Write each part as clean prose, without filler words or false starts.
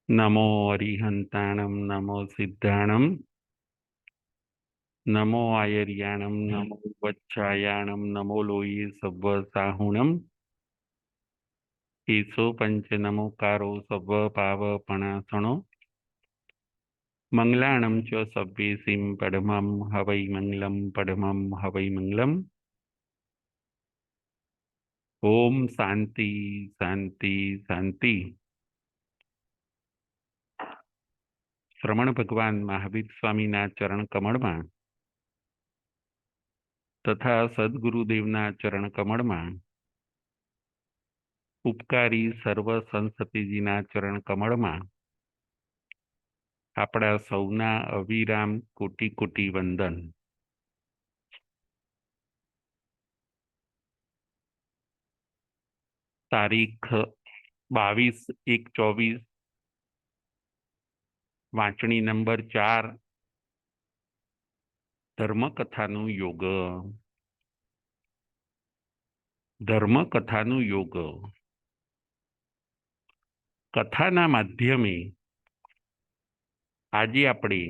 नमो अरिहंताणं नमो सिद्धाणं नमो आयर्याणं नमो वच्छायाणं नमो लोये सव्वसाहुणं ईशो पंच नमोकारो सव्वपावपणासनो मंगलाणं च सव्येसिं पडमं हवै मंगलं पडमं हवै मंगलम् ओम शांति शांति शांति। श्रमण भगवान महावीर स्वामीना चरण कमळમાં तथा सद्गुरुदेवना चरण कमळમાં ઉપકારી સર્વ સંસતીજીના ચરણ કમળમાં આપણા સૌના અવિરામ કોટી કોટી વંદન। તારીખ 22/1/24, વાંચણી નંબર 4, ધર્મકથાનું યોગ। ધર્મકથાનું યોગ કથાના માધ્યમે આજે આપણે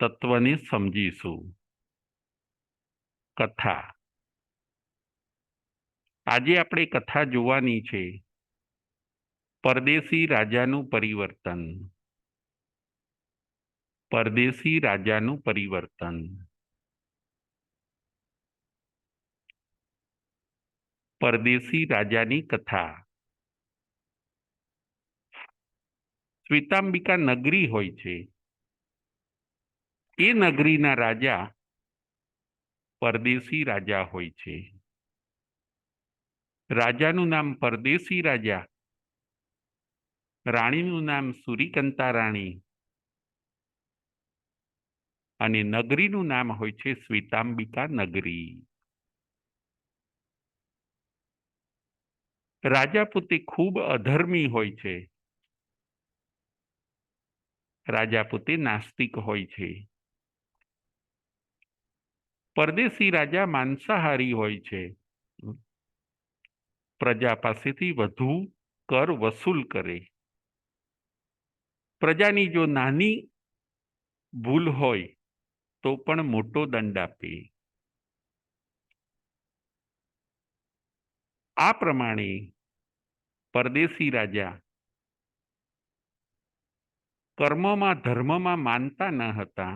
તત્વને સમજીશું। કથા, આજે આપણે કથા જોવાની છે પરદેશી રાજાનું પરિવર્તન। પરદેશી રાજાનું પરિવર્તન। પરદેશી રાજાની કથા। શ્વેતાંબિકા નગરી હોય છે, એ નગરીના રાજા પરદેશી રાજા હોય છે। રાજાનું નામ પરદેશી રાજા, રાણીનું નામ સુરીકંતા રાણી અને નગરીનું નામ હોય છે શ્વેતાંબિકા નગરી। રાજા પોતે ખૂબ અધર્મી હોય છે। રાજા પોતે નાસ્તિક હોય છે। પરદેશી રાજા માંસાહારી હોય છે। પ્રજા પાસેથી વધુ કર વસૂલ કરે। પ્રજાની જો નાની ભૂલ હોય તો પણ મોટો દંડ આપે। આ પ્રમાણે પરદેશી રાજા કર્મમાં ધર્મમાં માનતા ન હતા।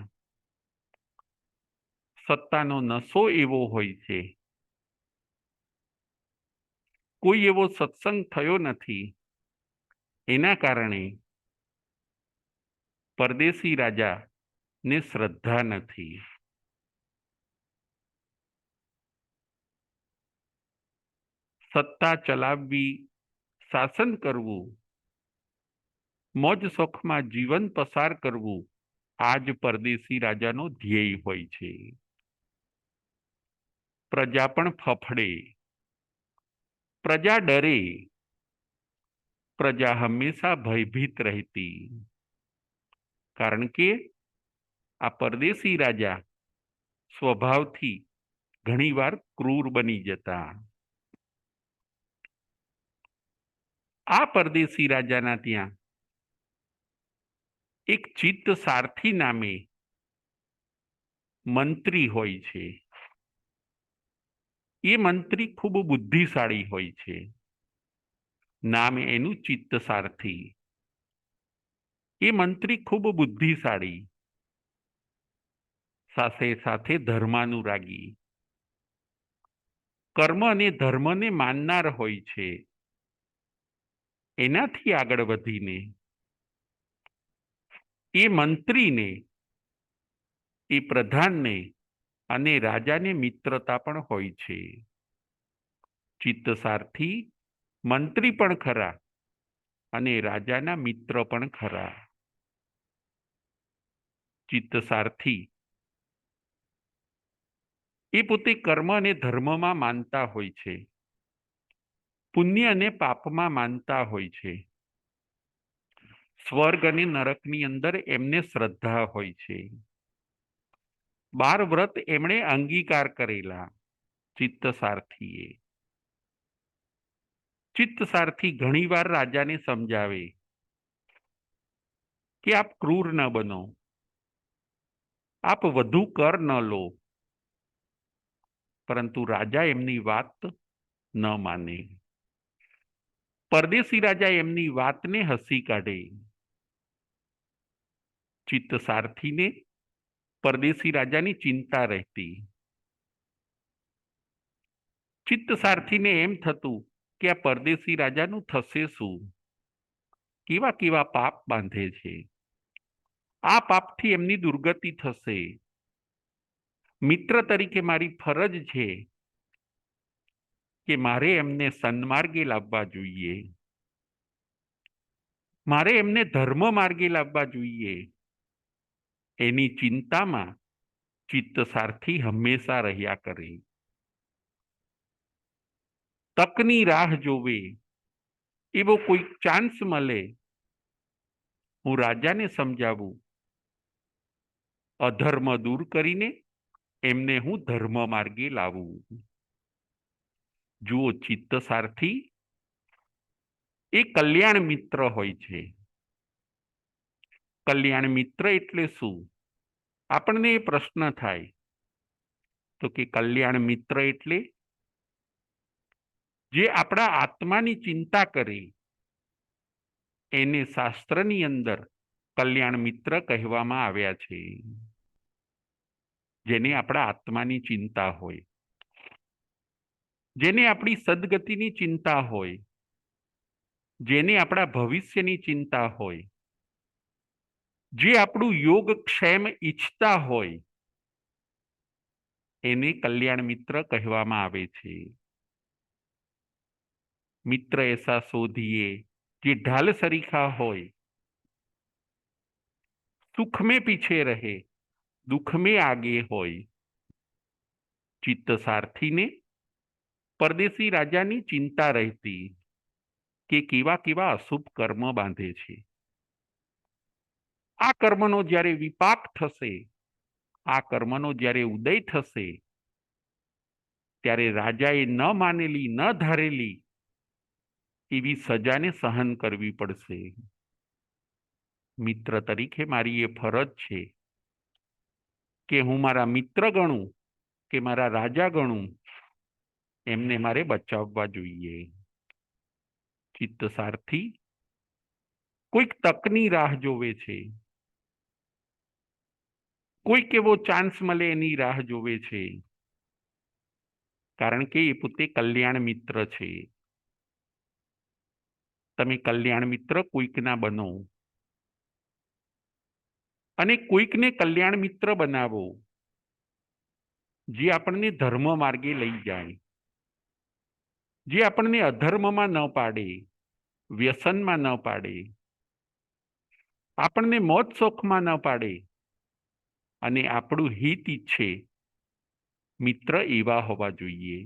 સત્તાનો નશો એવો હોય છે, કોઈ એવો સત્સંગ થયો નથી, એના કારણે પરદેશી રાજાને શ્રદ્ધા નથી। સત્તા ચલાવવી, શાસન કરવું, મોજ શોખમાં જીવન પસાર કરવું, આ જ પરદેશી રાજાનો ધ્યેય હોય છે। પ્રજા પણ ફફડે, પ્રજા ડરે, પ્રજા હંમેશા ભયભીત રહેતી, કારણ કે આ પરદેશી રાજા સ્વભાવથી ઘણીવાર ક્રૂર બની જતા। આ પરદેશી રાજાના ત્યાં એક ચિત્ત સારથી નામે મંત્રી હોય છે। એ મંત્રી ખૂબ બુદ્ધિશાળી હોય છે, નામ એનું ચિત્ત સારથી। એ મંત્રી ખૂબ બુદ્ધિશાળી, સાથે સાથે ધર્માનુરાગી, કર્મ અને ધર્મને માનનાર હોય છે। એનાથી આગળ વધીને એ મંત્રીને, એ પ્રધાનને અને રાજાને મિત્રતા પણ હોય છે। ચિત્તસારથી મંત્રી પણ ખરા અને રાજાના મિત્ર પણ ખરા। ચિત્તસારથી એ પોતે કર્મ અને ધર્મમાં માનતા હોય છે, પુણ્ય અને પાપમાં માનતા હોય છે, સ્વર્ગ અને નરકની અંદર એમને શ્રદ્ધા હોય છે। 12 વ્રત એમણે અંગીકાર કરેલા ચિત્તસારથીએ। ચિત્તસારથી ઘણીવાર રાજાને સમજાવે કે આપ ક્રૂર ન બનો, આપ વધુ કર ન લો, પરંતુ રાજા એમની વાત ન માને. પરદેશી રાજા એમની વાતને હસી કાઢે. ચિત્તસારથીને પરદેશી રાજાની ચિંતા રહેતી. ચિત્તસારથીને એમ થતું કે આ પરદેશી રાજાનું થશે શું? કેવા કેવા પાપ બાંધે છે, આ પાપથી એમની દુર્ગતિ થશે. મિત્ર તરીકે મારી ફરજ છે કે મારે એમને સન્માર્ગે લાવવા જોઈએ, મારે એમને ધર્મ માર્ગે લાવવા જોઈએ. એની ચિંતામાં ચિત્તસારથી હંમેશા રહ્યા કરે. તકની રાહ જોવે, એવો કોઈ ચાન્સ મળે, હું રાજાને સમજાવું, અધર્મ દૂર કરીને એમને હું ધર્મ માર્ગે લાવું. જુઓ, ચિત્તસારથી એ કલ્યાણ મિત્ર હોય છે. કલ્યાણ મિત્ર એટલે શું? આપણને એ પ્રશ્ન થાય તો કે કલ્યાણ મિત્ર એટલે જે આપણા આત્માની ચિંતા કરે, એને શાસ્ત્રની અંદર કલ્યાણ મિત્ર કહેવામાં આવ્યા છે. જેને આપણા આત્માની ચિંતા હોય, જેને આપણી સદગતિની ચિંતા હોય, જેને આપણા ભવિષ્યની ચિંતા હોય, જે આપણું યોગક્ષેમ ઈચ્છતા હોય, એને કલ્યાણ મિત્ર કહેવામાં આવે છે. મિત્ર એસા શોધીએ જે ઢાલ સરીખા હોય, સુખ में पीछे रहे, दुख में आगे હોય. ચિત્તસારથીને પરદેશી રાજાની ચિંતા રહેતી કે કેવા કેવા અશુભ કર્મ બાંધે છે. આ કર્મનો જ્યારે વિપાક થશે, આ કર્મનો જ્યારે ઉદય થશે, ત્યારે રાજાએ ન માનેલી, ન ધારેલી એવી સજાને સહન કરવી પડશે. મિત્ર તરીકે મારી એ ફરજ છે કે હું મારા મિત્ર ગણું કે મારા રાજા ગણું, એમને મારે બચાવવા જોઈએ. ચિત્તસારથી કોઈક તકની રાહ જોવે છે, કોઈક એવો ચાન્સ મળે એની રાહ જોવે છે, કારણ કે એ પોતે કલ્યાણ મિત્ર છે. તમે કલ્યાણ મિત્ર કોઈકના બનો અને કોઈકને કલ્યાણ મિત્ર બનાવો, જે આપણને ધર્મ માર્ગે લઈ જાય, જે આપણને અધર્મમાં ન પાડે, વ્યસનમાં ન પાડે, આપણને મોજ શોખમાં ન પાડે અને આપણું હિત ઈચ્છે. મિત્ર એવા હોવા જોઈએ.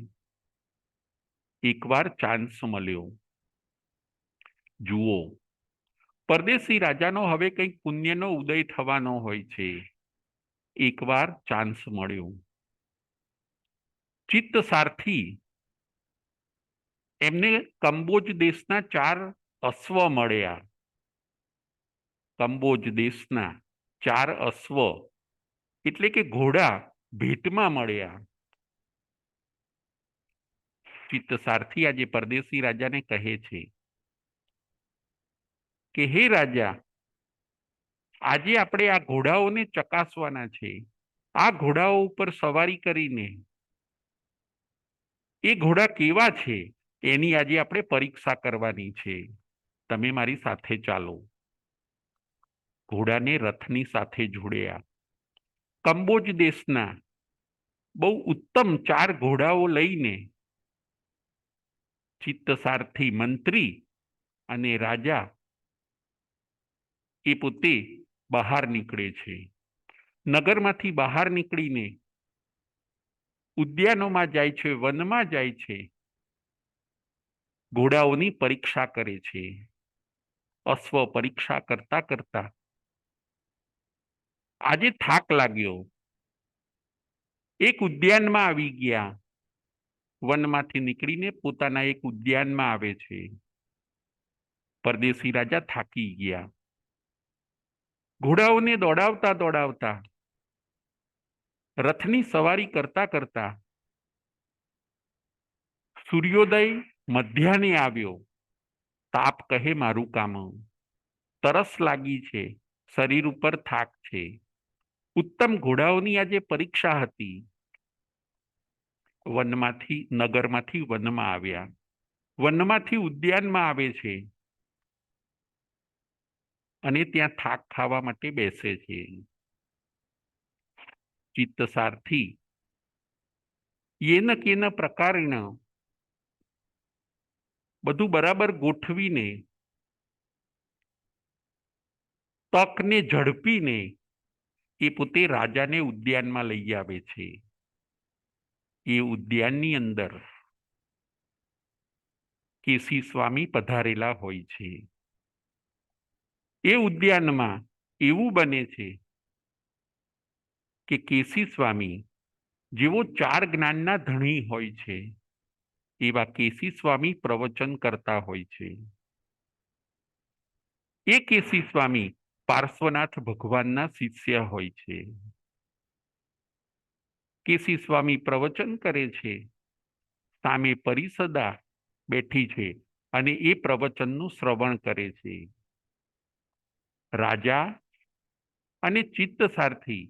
એકવાર ચાન્સ મળ્યો. જુઓ, પરદેશી રાજાનો હવે કંઈક પુણ્યનો ઉદય થવાનો હોય છે. એકવાર ચાન્સ મળ્યો. ચિત્તસારથી એમને કંબોજ દેશના 4 અશ્વ મળ્યા. કંબોજ દેશના 4 અશ્વ એટલે કે ઘોડા ભેટમાં મળ્યા. ચિત્તસારથી આજે પરદેશી રાજાને કહે છે કે હે રાજા, આજે આપણે આ ઘોડાઓને ચકાસવાના છે. આ ઘોડાઓ ઉપર સવારી કરીને એ ઘોડા કેવા છે એની આજે આપણે પરીક્ષા કરવાની છે. તમે મારી સાથે ચાલો. ઘોડાને રથની સાથે જોડ્યા. કંબોજ દેશના બહુ ઉત્તમ 4 ઘોડાઓ લઈને ચિત્તસારથી મંત્રી અને રાજા એ પોતે બહાર નીકળે છે. નગરમાંથી બહાર નીકળીને ઉદ્યાનોમાં જાય છે, વનમાં જાય છે, ઘોડાઓની પરીક્ષા કરે છે. અશ્વ પરીક્ષા કરતા કરતા આજે થાક લાગ્યો. એક ઉદ્યાનમાં આવી ગયા. વનમાંથી નીકળીને પોતાના એક ઉદ્યાનમાં આવે છે. પરદેશી રાજા થાકી ગયા. ઘોડાઓને દોડાવતા દોડાવતા, રથની સવારી કરતા કરતા સૂર્યોદય મધ્યાહને આવ્યો. તાપ કહે મારું કામ, તરસ લાગી છે, શરીર ઉપર થાક છે. ઉત્તમ ઘોડાઓની આજે પરીક્ષા હતી. નગરમાંથી વનમાં આવ્યા, વનમાંથી ઉદ્યાનમાં આવે છે અને ત્યાં થાક ખાવા માટે બેસે છે. ચિત્તસારથી યેન કેન પ્રકારેણ બધું બરાબર ગોઠવીને, તકને ઝડપીને એ પોતે રાજાને ઉદ્યાનમાં લઈ આવે છે. એ ઉદ્યાનની અંદર કેસી સ્વામી પધારેલા હોય છે. એ ઉદ્યાનમાં એવું બને છે કે કેસી સ્વામી જેવો 4 જ્ઞાનના ધણી હોય છે, એવા કેસી સ્વામી પ્રવચન કરતા હોય છે. એ કેસી સ્વામી પાર્શ્વનાથ ભગવાનના શિષ્ય હોય છે. કેસી સ્વામી પ્રવચન કરે છે, સામે પરિષદા બેઠી છે અને એ પ્રવચનનું શ્રવણ કરે છે. રાજા અને ચિત્તસારથી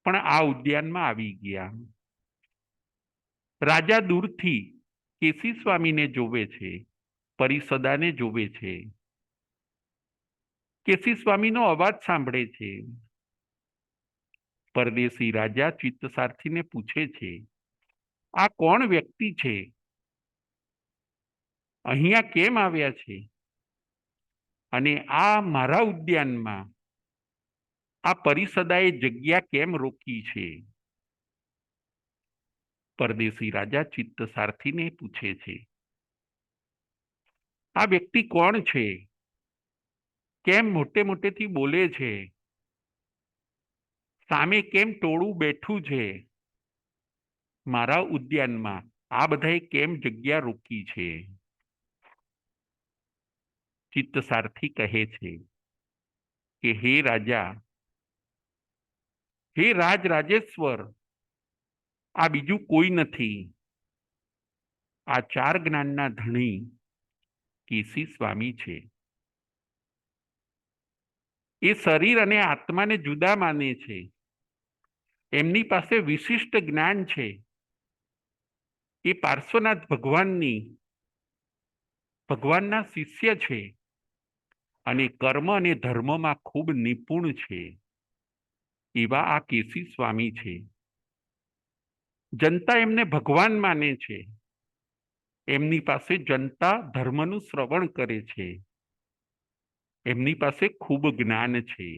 પણ આ ઉદ્યાનમાં આવી ગયા. રાજા દૂરથી કેસી સ્વામીને જોવે છે, પરિષદાને જોવે છે. કેસી સ્વામીનો અવાજ સાંભળે છે. પરદેશી રાજા ચિત્તસારથીને પૂછે છે, આ કોણ વ્યક્તિ છે? અહીંયા કેમ આવ્યા છે? અને આ મારા ઉદ્યાનમાં આ પરિષદાએ જગ્યા કેમ રોકી છે? પરદેશી રાજા ચિત્તસારથીને પૂછે છે, આ વ્યક્તિ કોણ છે? કેમ મોટે મોટેથી બોલે છે? સામે કેમ ટોળું બેઠું છે? મારા ઉદ્યાનમાં આ બધાએ કેમ જગ્યા રોકી છે? ચિત્તસારથી કહે છે કે હે રાજા, હે રાજરાજેશ્વર, આ બીજું કોઈ નથી. આ 4 જ્ઞાનના ધણી કેસી સ્વામી છે. એ શરીર અને આત્માને જુદા માને છે. એમની પાસે વિશિષ્ટ જ્ઞાન છે. એ પાર્શ્વનાથ ભગવાનના શિષ્ય છે અને કર્મ અને ધર્મમાં ખૂબ નિપુણ છે. એવા આ કેસી સ્વામી છે. જનતા એમને ભગવાન માને છે. એમની પાસે જનતા ધર્મનું શ્રવણ કરે છે. એમની પાસે ખૂબ જ્ઞાન છે.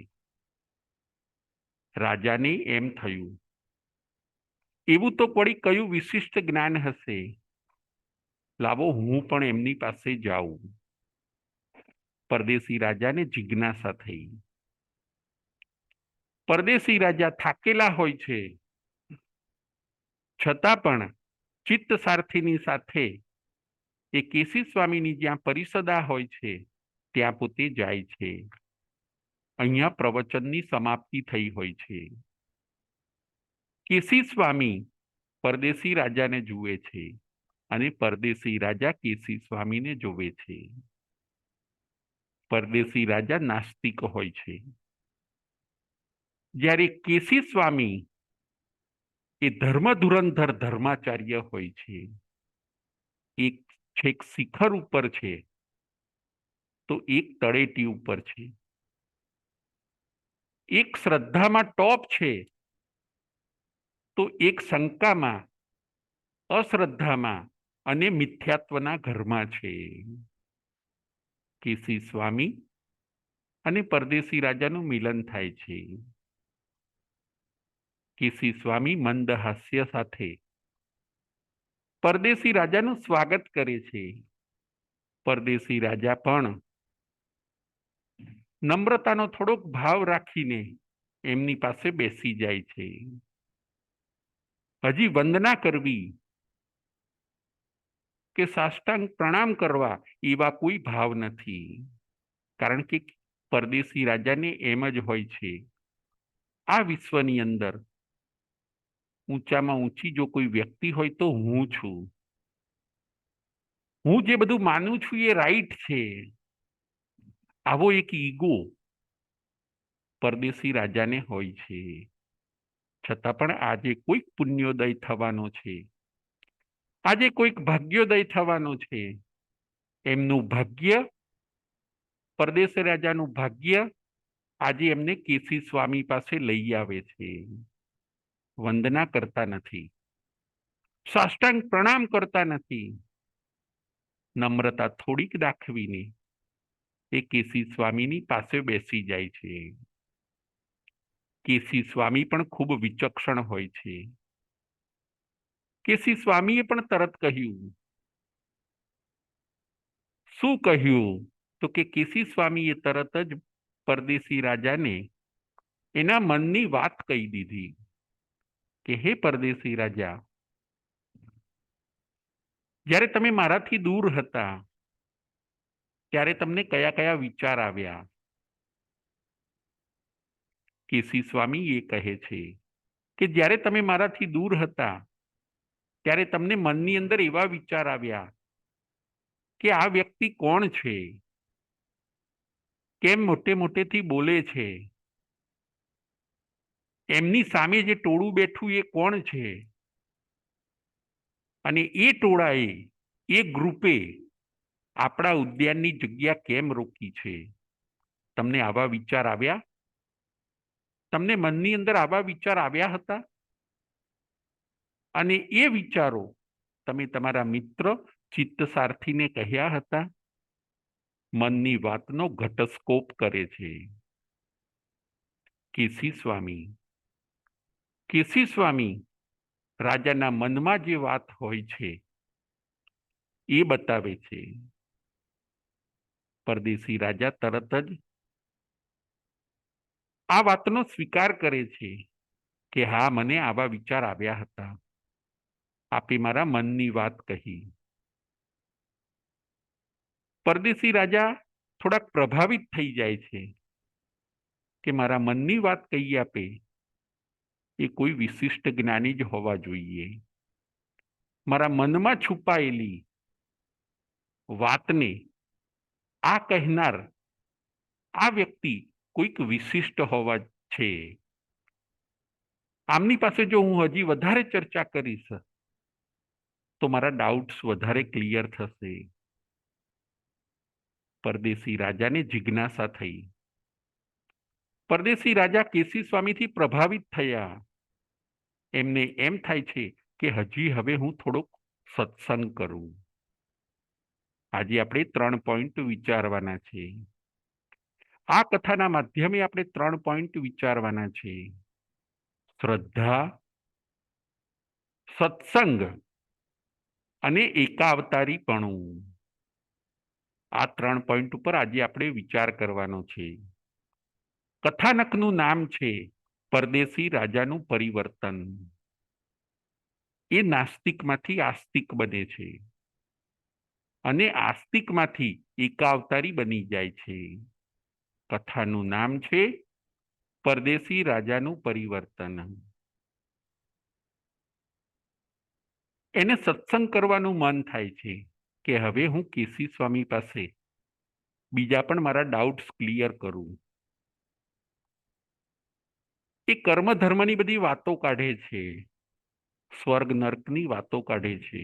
રાજાને એમ થયું, એવું તો વળી કયું વિશિષ્ટ જ્ઞાન હશે? લાવો હું પણ એમની પાસે જાઉં. પરદેશી રાજાને જિજ્ઞાસા થઈ. પરદેશી રાજા થાકેલા હોય છે, છતાં પણ ચિત્તસારથીની સાથે એ કેસી સ્વામીની જ્યાં પરિષદા હોય છે ત્યાં પોતે જાય છે. અહીંયા પ્રવચનની સમાપ્તિ થઈ હોય છે. કેસી સ્વામી પરદેશી રાજાને જુએ છે અને પરદેશી રાજા કેસી સ્વામીને જોવે છે. પરદેશી રાજા નાસ્તિક હોય છે, જ્યારે કેસી સ્વામી એ ધર્મધુરંધર ધર્માચાર્ય હોય છે. એક છેક શિખર ઉપર છે તો એક તળેટી ઉપર છે. એક શ્રદ્ધામાં ટોપ છે તો એક શંકામાં, અશ્રદ્ધામાં અને મિથ્યાત્વના ઘરમાં છે. કેસી સ્વામી અને પરદેશી રાજાનું મિલન થાય છે. કેસી સ્વામી મંદ હાસ્ય સાથે પરદેશી રાજાનું સ્વાગત કરે છે. પરદેશી રાજા પણ નમ્રતાનો થોડોક ભાવ રાખીને એમની પાસે બેસી જાય છે. હજી વંદના કરવી કે સાષ્ટાંગ પ્રણામ કરવા એવા કોઈ ભાવ નથી, કારણ કે પરદેશી રાજાને એમ જ હોય છે, આ વિશ્વની અંદર ઊંચામાં ઊંચી જો કોઈ વ્યક્તિ હોય તો હું છું. હું જે બધું માનું છું એ રાઈટ છે. આવો એક ઈગો પરદેશી રાજાને હોય છે. છતાં પણ આજે કોઈક પુણ્યોદય થવાનો છે, આજે કોઈક ભાગ્યોદય થવાનો છે. એમનું ભાગ્ય, પરદેશી રાજાનું ભાગ્ય આજે એમને કેસી સ્વામી પાસે લઈ આવે છે. વંદના કરતા નથી, સાષ્ટાંગ પ્રણામ કરતા નથી, નમ્રતા થોડીક દાખવીને એ કેસી સ્વામીની પાસે બેસી જાય છે. કેસી સ્વામી પણ ખૂબ વિચક્ષણ હોય છે. કેસી સ્વામીએ પણ તરત કહ્યું. શું કહ્યું? તો કે કેસી સ્વામીએ તરત જ પરદેશી રાજાને એના મનની વાત કહી દીધી કે હે પરદેશી રાજા, જ્યારે તમે મારાથી દૂર હતા ત્યારે તમને કયા કયા વિચાર આવ્યા? કેસી સ્વામી એ કહે છે કે જ્યારે તમે મારાથી દૂર હતા ત્યારે તમને મનની અંદર એવા વિચાર આવ્યા કે આ વ્યક્તિ કોણ છે, કેમ મોટે મોટેથી બોલે છે, એમની સામે જે ટોળું બેઠું એ કોણ છે, અને એ ટોળાએ, એ ગ્રુપે આપણા ઉદ્યાનની જગ્યા કેમ રોકી છે? તમને આવા વિચાર આવ્યા? તમને મનની અંદર આવા વિચાર આવ્યા હતા? અને એ વિચારો તમે તમારા મિત્ર ચિત્તસારથીને કહ્યા હતા? મનની વાતનો ઘટસ્કોપ કરે છે કેસી સ્વામી. કેસી સ્વામી રાજાના મનમાં જે વાત હોય છે એ બતાવે છે. પરદેશી રાજા તરત જ આ વાતનો સ્વીકાર કરે છે કે હા, મને આવા વિચાર આવ્યા હતા, આપે મારા મનની વાત કહી. પરદેશી રાજા થોડાક પ્રભાવિત થઈ જાય છે કે મારા મનની વાત કહી આપે એ કોઈ વિશિષ્ટ જ્ઞાની જ હોવા જોઈએ. મારા મનમાં છુપાયેલી વાતને આ કહેનાર આ વ્યક્તિ કોઈક વિશિષ્ટ હોવા છે. આમની પાસે જો હું હજી વધારે ચર્ચા કરીશ તો મારા ડાઉટ્સ વધારે ક્લિયર થશે. પરદેશી રાજાને જિજ્ઞાસા થઈ. પરદેશી રાજા કેસી સ્વામીથી પ્રભાવિત થયા. એમને એમ થાય છે કે હજી હવે હું થોડોક સત્સંગ કરું. આજે આપણે 3 પોઈન્ટ વિચારવાના છે. આ કથાના માધ્યમે આપણે 3 પોઈન્ટ વિચારવાના છે. શ્રદ્ધા, સત્સંગ અને એકાવતારીપણું. આ 3 પોઈન્ટ ઉપર આજે આપણે વિચાર કરવાનો છે. કથાનકનું નામ છે પરદેશી રાજાનું પરિવર્તન. એ નાસ્તિકમાંથી આસ્તિક બને છે અને આસ્તિકમાંથી એકાવતારી બની જાય છે. કથાનું નામ છે પરદેશી રાજાનું પરિવર્તન. એને સત્સંગ કરવાનું મન થાય છે કે હવે હું કેસી સ્વામી પાસે બીજા પણ મારા ડાઉટ્સ ક્લિયર કરું. એ કર્મ ધર્મની બધી વાતો કાઢે છે, સ્વર્ગ નર્કની વાતો કાઢે છે.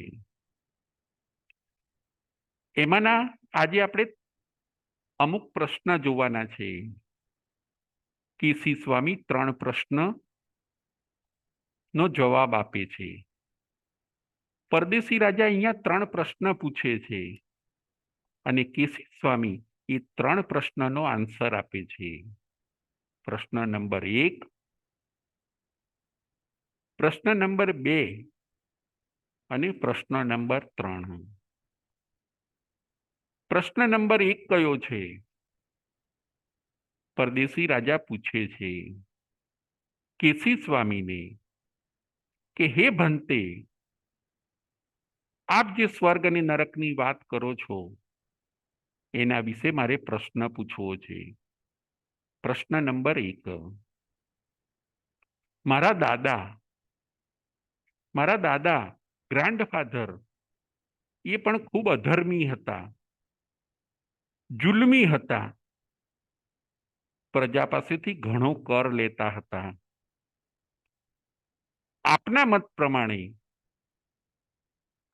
એમાંના આજે આપણે અમુક પ્રશ્ન જોવાના છે. કેસી સ્વામી 3 પ્રશ્નનો જવાબ આપે છે. પરદેશી રાજા અહીંયા 3 પ્રશ્ન પૂછે છે અને કેસી સ્વામી એ 3 પ્રશ્નનો આન્સર આપે છે. પ્રશ્ન નંબર 1, પ્રશ્ન નંબર 2 અને પ્રશ્ન નંબર 3. પ્રશ્ન નંબર 1 કયો છે? પરદેશી રાજા પૂછે છે કેસી સ્વામીને કે હે ભંતે, આપ જે સ્વર્ગ અને નરકની વાત કરો છો એના વિશે મારે પ્રશ્ન પૂછવો છે. પ્રશ્ન નંબર 1, મારા દાદા ગ્રાન્ડફાધર એ પણ ખૂબ અધર્મી હતા, જુલ્મી હતા, પ્રજા પાસેથી ઘણો કર લેતા હતા. આપના મત પ્રમાણે,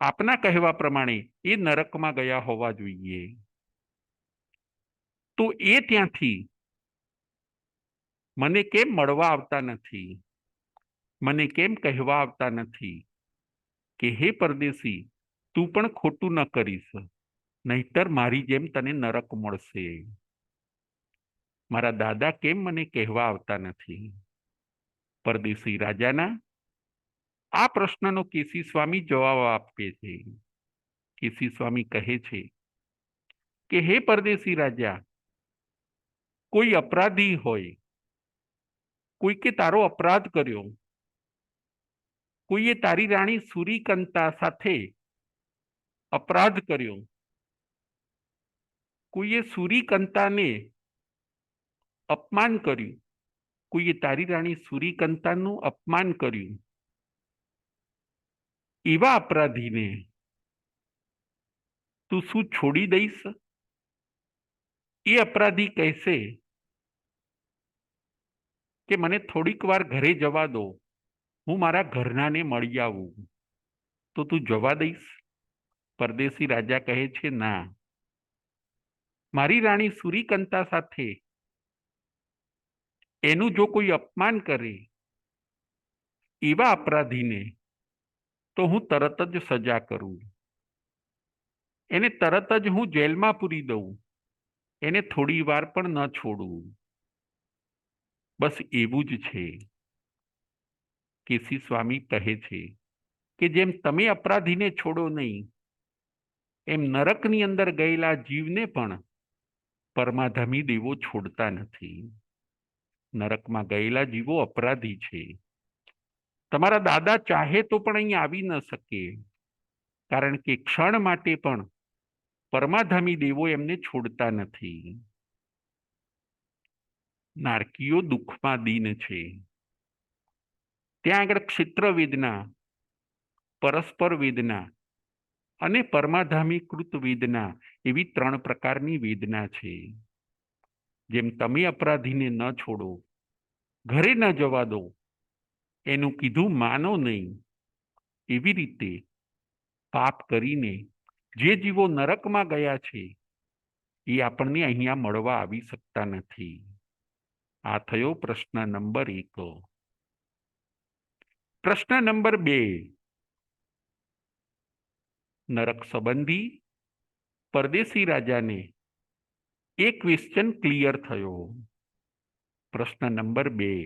આપના કહેવા પ્રમાણે એ નરકમાં ગયા હોવા જોઈએ. તો એ ત્યાંથી મને કેમ મળવા આવતા નથી? મને કેમ કહેવા આવતા નથી કે હે પરદેશી, તું પણ ખોટું ન કરીશ, નહીતર મારી જેમ તને નરક મળશે? મારા દાદા કેમ મને કહેવા આવતા નથી? પરદેશી રાજાના આ પ્રશ્નનો કેસી સ્વામી જવાબ આપે છે. કેસી સ્વામી કહે છે કે હે પરદેશી રાજા, કોઈ અપરાધી હોય, કોઈકે તારો અપરાધ કર્યો, કોઈએ તારી રાણી સુરીકંતા સાથે અપરાધ કર્યો, કોઈએ સુરીકંતાને અપમાન કર્યું, કોઈએ તારી રાણી સુરીકંતાનું અપમાન કર્યું, એવા અપરાધીને તું શું છોડી દઈશ? એ અપરાધી કહેશે કે મને થોડીક વાર ઘરે જવા દો, હું મારા ઘરનાને મળી આવું, તો તું જવા દઈશ? પરદેશી રાજા કહે છે, ના, મારી રાણી સુરીકંતા સાથે એનું જો કોઈ અપમાન કરે, એવા અપરાધીને તો હું તરત જ સજા કરું, એને તરત જ હું જેલમાં પૂરી દઉં, એને થોડી વાર પણ ન છોડું. બસ એવું જ છે. કેસી સ્વામી કહે છે કે જેમ તમે અપરાધીને છોડો નહીં, એમ નરકની અંદર ગયેલા જીવને પણ પરમાધામી દેવો છોડતા નથી. નરકમાં ગયેલા જીવો અપરાધી છે. તમારા દાદા ચાહે તો પણ અહીં આવી ન શકે, કારણ કે ક્ષણ માટે પણ પરમાધામી દેવો એમને છોડતા નથી. નારકીઓ દુઃખમાં દીન છે. ત્યાં આગળ ક્ષેત્ર વેદના, પરસ્પર વેદના અને પરમાધામીકૃત વેદના એવી 3 પ્રકારની વેદના છે. જેમ તમે અપરાધીને ન છોડો, ઘરે ન જવા દો, એનું કીધું માનો નહીં, એવી રીતે પાપ કરીને જે જીવો નરકમાં ગયા છે એ આપણને અહીંયા મળવા આવી શકતા નથી. આ થયો પ્રશ્ન નંબર 1. પ્રશ્ન નંબર 2, નરક સંબંધી પરદેશી રાજાને એક ક્વેશ્ચન ક્લિયર થયો. પ્રશ્ન નંબર 2,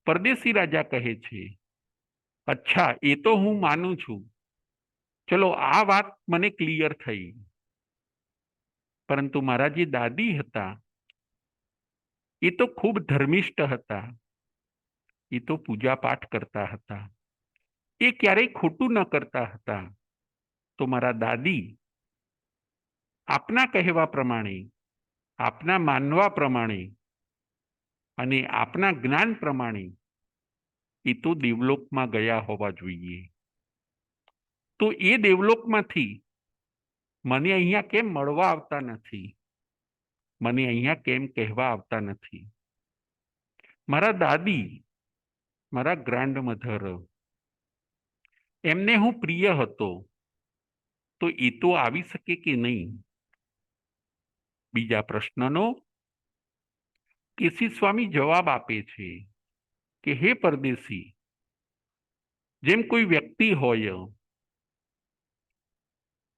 પરદેશી રાજા કહે છે, અચ્છા, એ તો હું માનું છું, ચલો આ વાત મને ક્લિયર થઈ, પરંતુ મારા જે દાદી હતા એ તો ખૂબ ધર્મિષ્ઠ હતા, એ તો પૂજા પાઠ કરતા હતા, એ ક્યારેય ખોટું ન કરતા હતા. તો મારા દાદી આપના કહેવા પ્રમાણે, આપના માનવા પ્રમાણે અને આપના જ્ઞાન પ્રમાણે એ તો દેવલોકમાં ગયા હોવા જોઈએ. તો એ દેવલોકમાંથી મને અહીંયા કેમ મળવા આવતા નથી? મને અહીંયા કેમ કહેવા આવતા નથી? મારા દાદી, મારા ગ્રાન્ડમધર, એમને હું પ્રિય હતો, તો એ તો આવી શકે કે નહીં? બીજા પ્રશ્નનો કેસી સ્વામી જવાબ આપે છે કે હે પરદેશી, જેમ કોઈ વ્યક્તિ હોય,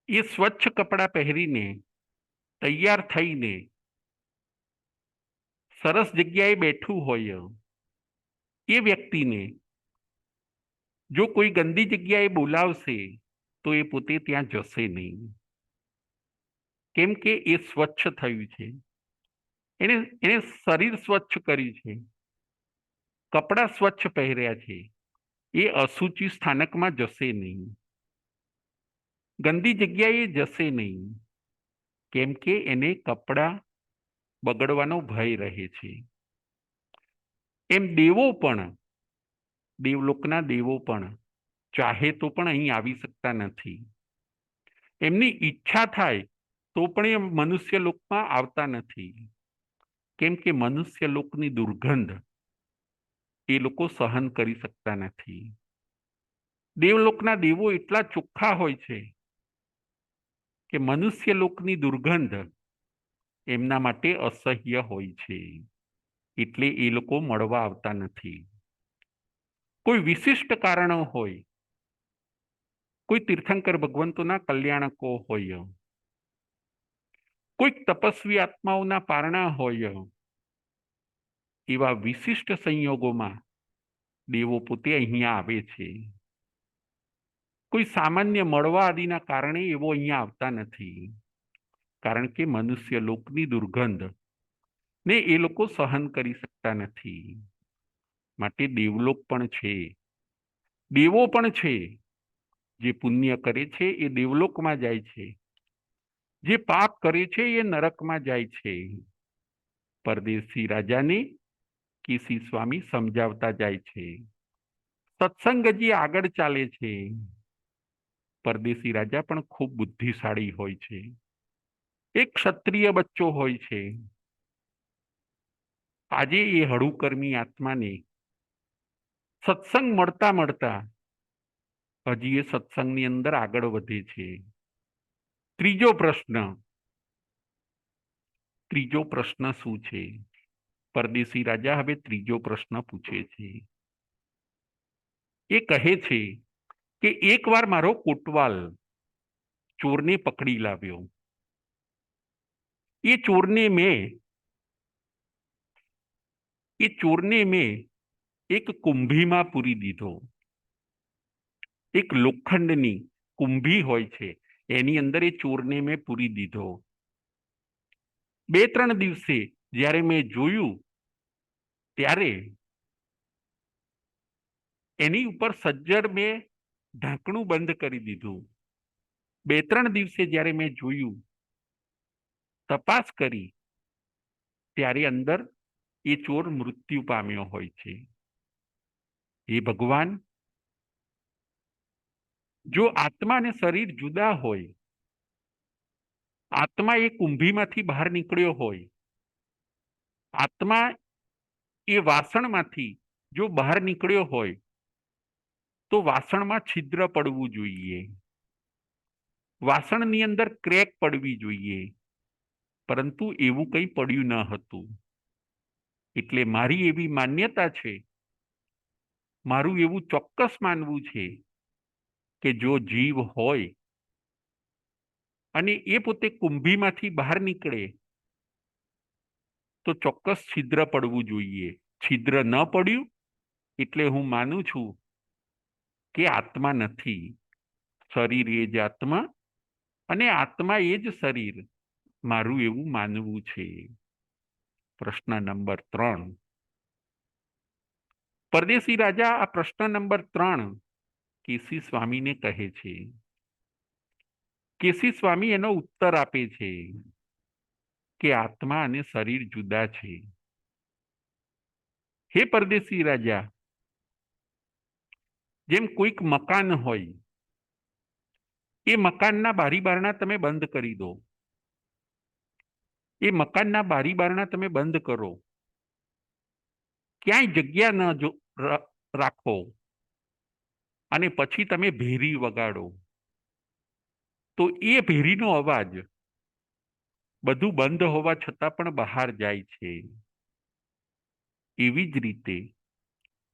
એ સ્વચ્છ કપડાં પહેરીને તૈયાર થઈને સરસ જગ્યાએ બેઠું હોય, એ વ્યક્તિને જો કોઈ ગંદી જગ્યાએ બોલાવશે તો એ પોતે ત્યાં જશે નહીં, કેમ કે એ સ્વચ્છ થયું છે. એને શરીર સ્વચ્છ કર્યું છે, કપડાં સ્વચ્છ પહેર્યા છે, એ અશુચિ સ્થાનકમાં જશે નહીં, ગંદી જગ્યાએ જશે નહીં, કેમ કે એને કપડાં બગડવાનો ભય રહે છે. એમ દેવલોકના દેવો પણ ચાહે તો પણ અહીં આવી શકતા નથી. એમની ઈચ્છા થાય તો પણ એ મનુષ્ય લોકમાં આવતા નથી, કેમ કે મનુષ્ય લોકની દુર્ગંધ એ લોકો સહન કરી શકતા નથી. દેવલોકના દેવો એટલા ચોખ્ખા હોય છે કે મનુષ્ય લોકની દુર્ગંધ એમના માટે અસહ્ય હોય છે, એટલે એ લોકો મળવા આવતા નથી. કોઈ વિશિષ્ટ કારણો હોય, કોઈ તીર્થંકર ભગવંતોના કલ્યાણકો હોય, કોઈક તપસ્વી આત્માઓના પારણા હોય, એવા વિશિષ્ટ સંયોગોમાં દેવો પોતે અહીંયા આવે છે. કોઈ સામાન્ય મળવા આદિના કારણે એવો અહીંયા આવતા નથી, કારણ કે મનુષ્ય લોકની દુર્ગંધ ને એ લોકો સહન કરી શકતા નથી. માટે દેવલોક પણ છે, દેવો પણ છે. જે પુણ્ય કરે છે એ દેવલોકમાં જાય છે, જે પાપ કરે છે એ નરકમાં જાય છે. પરદેશી રાજાને કેસી સ્વામી સમજાવતા જાય છે. સત્સંગ હજી આગળ ચાલે છે. પરદેશી રાજા પણ ખૂબ બુદ્ધિશાળી હોય છે, એક ક્ષત્રિય બચ્ચો હોય છે. આજે એ હળુકર્મી આત્માને સત્સંગ મળતા મળતા હજી એ સત્સંગની અંદર આગળ વધે છે. ત્રીજો પ્રશ્ન શું છે? પરદેશી રાજા હવે ત્રીજો પ્રશ્ન પૂછે છે. એ કહે છે કે એકવાર મારો કોટવાલ ચોરને પકડી લાવ્યો. એ ચોરને મેં એક કુંભીમાં પૂરી દીધો. એક લોખંડની કુંભી હોય છે, એની અંદર એ ચોરને મેં પૂરી દીધો. 2-3 દિવસે જ્યારે મેં જોયું ત્યારે એની ઉપર સજ્જડ મેં ઢાંકણું બંધ કરી દીધું. 2-3 દિવસે જ્યારે મેં જોયું, તપાસ કરી, ત્યારે અંદર એ ચોર મૃત્યુ પામ્યો હોય છે. હે ભગવાન, જો આત્મા અને શરીર જુદા હોય, આત્મા એ કુંભીમાંથી બહાર નીકળ્યો હોય, આત્મા એ વાસણમાંથી જો બહાર નીકળ્યો હોય, તો વાસણમાં છિદ્ર પડવું જોઈએ, વાસણની અંદર ક્રેક પડવી જોઈએ, પરંતુ એવું કંઈ પડ્યું ન હતું. એટલે મારી એવી માન્યતા છે, મારું એવું ચોક્કસ માનવું છે કે જો જીવ હોય અને એ પોતે કુંભીમાંથી બહાર નીકળે તો ચોક્કસ છિદ્ર પડવું જોઈએ. છિદ્ર ન પડ્યું એટલે હું માનું છું કે આત્મા નથી, શરીર એ જ આત્મા અને આત્મા એ જ શરીર, મારું એવું માનવું છે. પ્રશ્ન નંબર 3. પરદેશી રાજા આ પ્રશ્ન નંબર 3 કેસી સ્વામીને કહે છે. કેસી સ્વામી એનો ઉત્તર આપે છે કે આત્મા અને શરીર જુદા છે. હે પરદેશી રાજા, જેમ કોઈક મકાન હોય, એ મકાનના બારી બારણા તમે બંધ કરી દો. એ મકાનના બારી બારણા તમે બંધ કરો, ક્યાંય જગ્યા ન રાખો, અને પછી તમે ભેરી વગાડો, તો એ ભેરીનો અવાજ બધું બંધ હોવા છતાં પણ બહાર જાય છે. એવી જ રીતે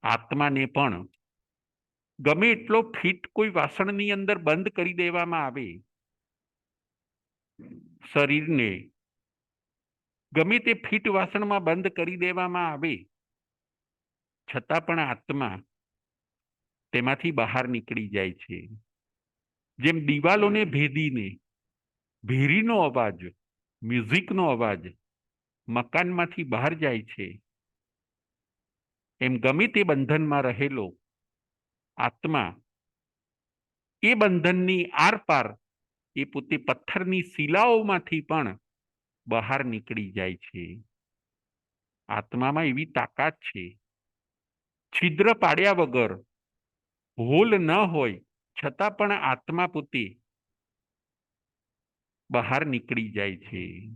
આત્માને પણ ગમે એટલો ફીટ કોઈ વાસણની અંદર બંધ કરી દેવામાં આવે, શરીરને ગમે તે ફીટ વાસણમાં બંધ કરી દેવામાં આવે, છતાં પણ આત્મા તેમાંથી બહાર નીકળી જાય છે. જેમ દિવાલોને ભેદીને ભેરીનો અવાજ, મ્યુઝિકનો અવાજ મકાનમાંથી બહાર જાય છે, એમ ગમે તે બંધનમાં રહેલો આત્મા એ બંધનની આરપાર એ પોતે પથ્થરની શિલાઓમાંથી પણ બહાર નીકળી જાય છે. આત્મામાં એવી તાકાત છે, છિદ્ર પાડ્યા વગર, હોલ ન હોય છતાં પણ આત્મા પોતે બહાર નીકળી જાય છે.